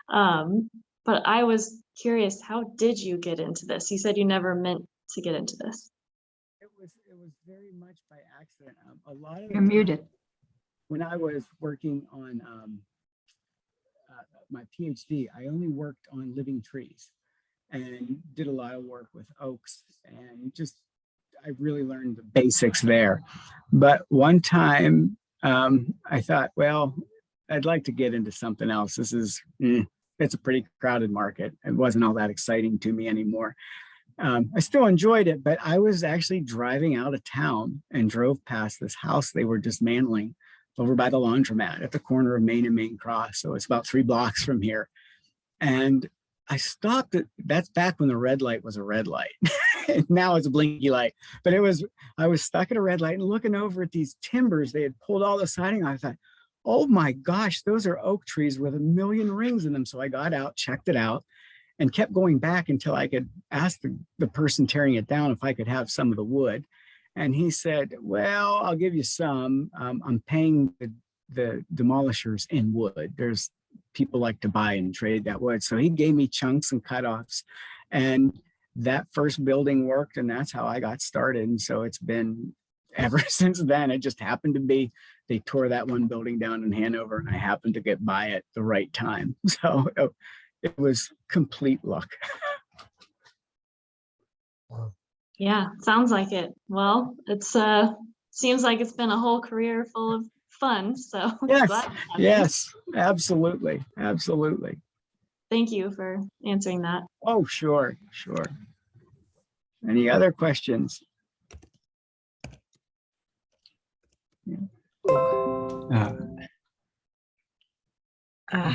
But I was curious, how did you get into this? You said you never meant to get into this. It was very much by accident. A lot of You're muted. When I was working on my PhD, I only worked on living trees and did a lot of work with oaks, and I really learned the basics there. But one time I thought, well, I'd like to get into something else. It's a pretty crowded market. It wasn't all that exciting to me anymore. I still enjoyed it, but I was actually driving out of town and drove past this house they were dismantling over by the laundromat at the corner of Main and Main Cross. So it's about 3 blocks from here. And I stopped it. That's back when the red light was a red light. Now it's a blinky light. But I was stuck at a red light and looking over at these timbers. They had pulled all the siding. I thought, oh my gosh, those are oak trees with 1 million rings in them. So I got out, checked it out, and kept going back until I could ask the person tearing it down if I could have some of the wood. And he said, well, I'll give you some. I'm paying the demolishers in wood. There's people like to buy and trade that wood. So he gave me chunks and cutoffs. And that first building worked, and that's how I got started. And so it's been ever since then. It just happened to be, they tore that one building down in Hanover, and I happened to get by at the right time. So it was complete luck. Wow. Yeah, sounds like it. Well, it's seems like it's been a whole career full of fun. So Yes, glad to have you. yes, absolutely, absolutely. Thank you for answering that. Oh, sure. Any other questions? Yeah.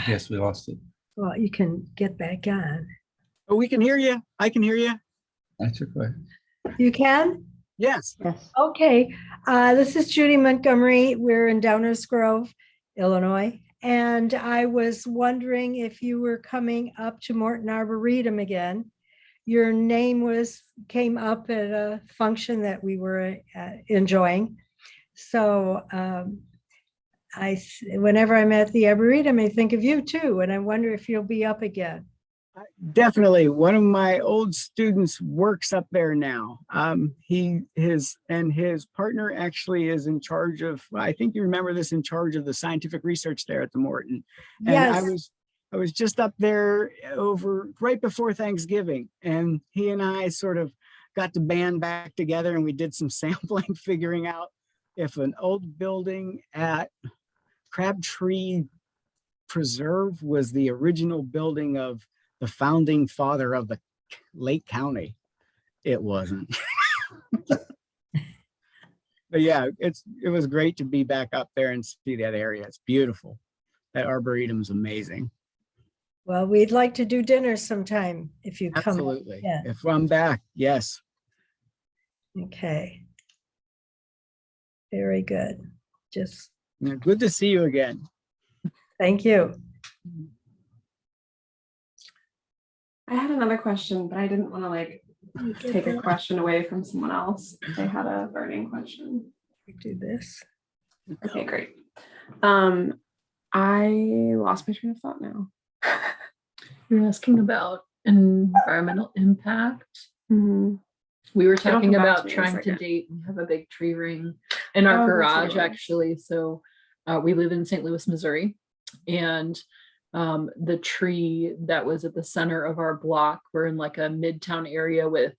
Yes, we lost it. Well, you can get back on. Oh, we can hear you. I can hear you. That's okay. You can? Yes. Okay. This is Judy Montgomery. We're in Downers Grove, Illinois. And I was wondering if you were coming up to Morton Arboretum again. Your name came up at a function that we were enjoying. So whenever I'm at the Arboretum, I think of you too. And I wonder if you'll be up again. Definitely. One of my old students works up there now. His partner actually is in charge of, I think you remember this, in charge of the scientific research there at the Morton. And Yes. I was just up there right before Thanksgiving, and he and I sort of got the band back together, and we did some sampling, figuring out if an old building at Crabtree Preserve was the original building of the founding father of the Lake County. It wasn't. But yeah, it was great to be back up there and see that area. It's beautiful. That Arboretum is amazing. Well, we'd like to do dinner sometime if you come. Absolutely. Yeah. If I'm back, yes. Okay. Very good. Just Yeah, good to see you again. thank you. I had another question, but I didn't want to take a question away from someone else. They had a burning question. We do this. Okay, great. I lost my train of thought now. You're asking about Environmental impact. Mhm. We were It'll talking come back to about me in a trying to second. date. We have a big tree ring in our Oh, that's garage, adorable. actually. So we live in St. Louis, Missouri, and the tree that was at the center of our block, we're in like a midtown area with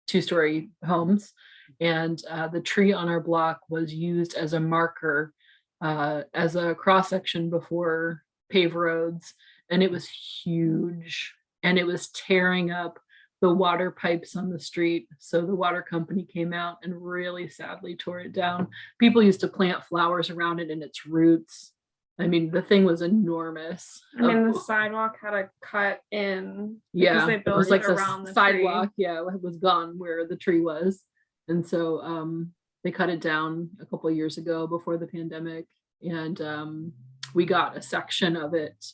2-story homes, and the tree on our block was used as a marker, as a cross section before paved roads, and it was huge, and it was tearing up the water pipes on the street. So the water company came out and really sadly tore it down. People used to plant flowers around it and its roots. I mean, the thing was enormous. I mean, the sidewalk had a cut in because Yeah, they it built was it like the around the sidewalk. Yeah, it was gone where the tree was. And so they cut it down a couple of years ago before the pandemic. And we got a section of it.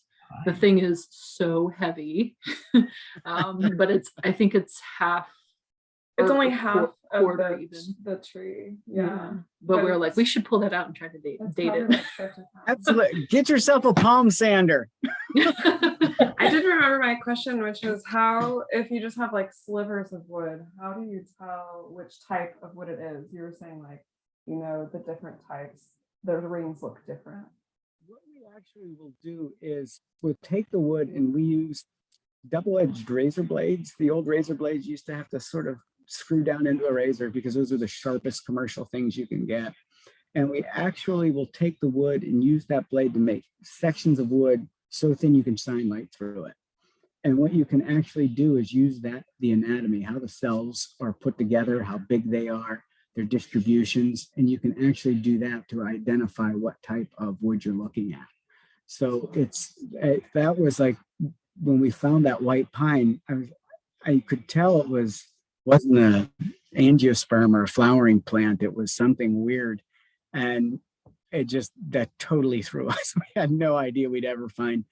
The thing is so heavy, but I think it's half. It's or only a half of quarter even. the tree. Yeah. Yeah. But But we were like, it's- we should pull that out and try to date That's it. probably like 50 pounds. Absolutely. Get yourself a palm sander. I did remember my question, which was how, if you just have like slivers of wood, how do you tell which type of wood it is? You were saying like, the different types, the rings look different. What we actually will do is we'll take the wood and we use double-edged razor blades. The old razor blades used to have to sort of screw down into a razor because those are the sharpest commercial things you can get. And we actually will take the wood and use that blade to make sections of wood so thin you can shine light through it. And what you can actually do is use the anatomy, how the cells are put together, how big they are, their distributions, and you can actually do that to identify what type of wood you're looking at. So that was like when we found that white pine, I could tell it wasn't an angiosperm or a flowering plant. It was something weird, and that totally threw us. We had no idea we'd ever find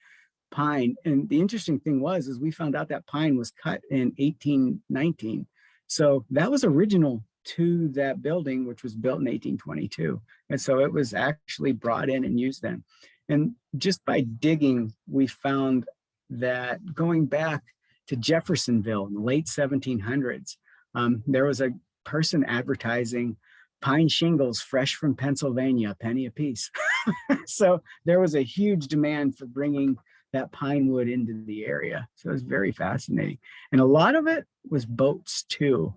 pine. And the interesting thing was we found out that pine was cut in 1819. So that was original to that building, which was built in 1822. And so it was actually brought in and used then. And just by digging, we found that going back to Jeffersonville in the late 1700s, there was a person advertising pine shingles fresh from Pennsylvania, a penny a piece. So there was a huge demand for bringing that pine wood into the area. So it was very fascinating. And a lot of it was boats too.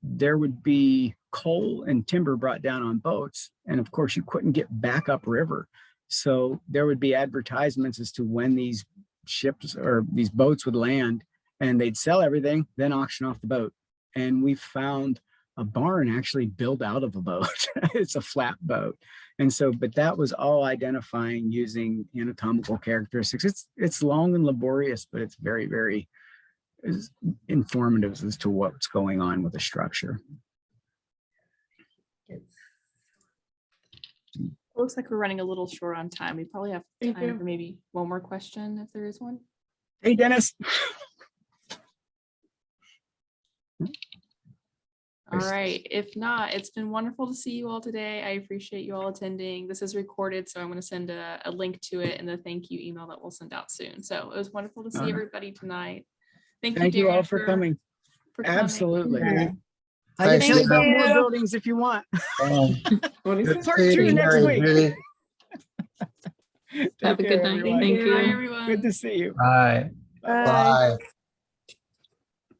There would be coal and timber brought down on boats. And of course you couldn't get back up river. So there would be advertisements as to when these ships or these boats would land, and they'd sell everything, then auction off the boat. And we found a barn actually built out of a boat. It's a flat boat. And so, but that was all identifying using anatomical characteristics. It's long and laborious, but it's very, very informative as to what's going on with the structure. Looks like we're running a little short on time. We probably have Thank time you. for maybe one more question if there is one. Hey, Dennis. All right. If not, it's been wonderful to see you all today. I appreciate you all attending. This is recorded, so I'm going to send a link to it in the thank you email that we'll send out soon. So it was wonderful to see All right. everybody tonight. Thank Thank you Darrin, all for coming. for coming. Absolutely. Yeah. I can Thank tell you about you. more buildings if you want. What do you Good say? Part to see two you, next Mary week. Judy. Have a Take good care, night. everyone. Thank Bye, you. everyone. Good to see you. Bye. Bye. Bye.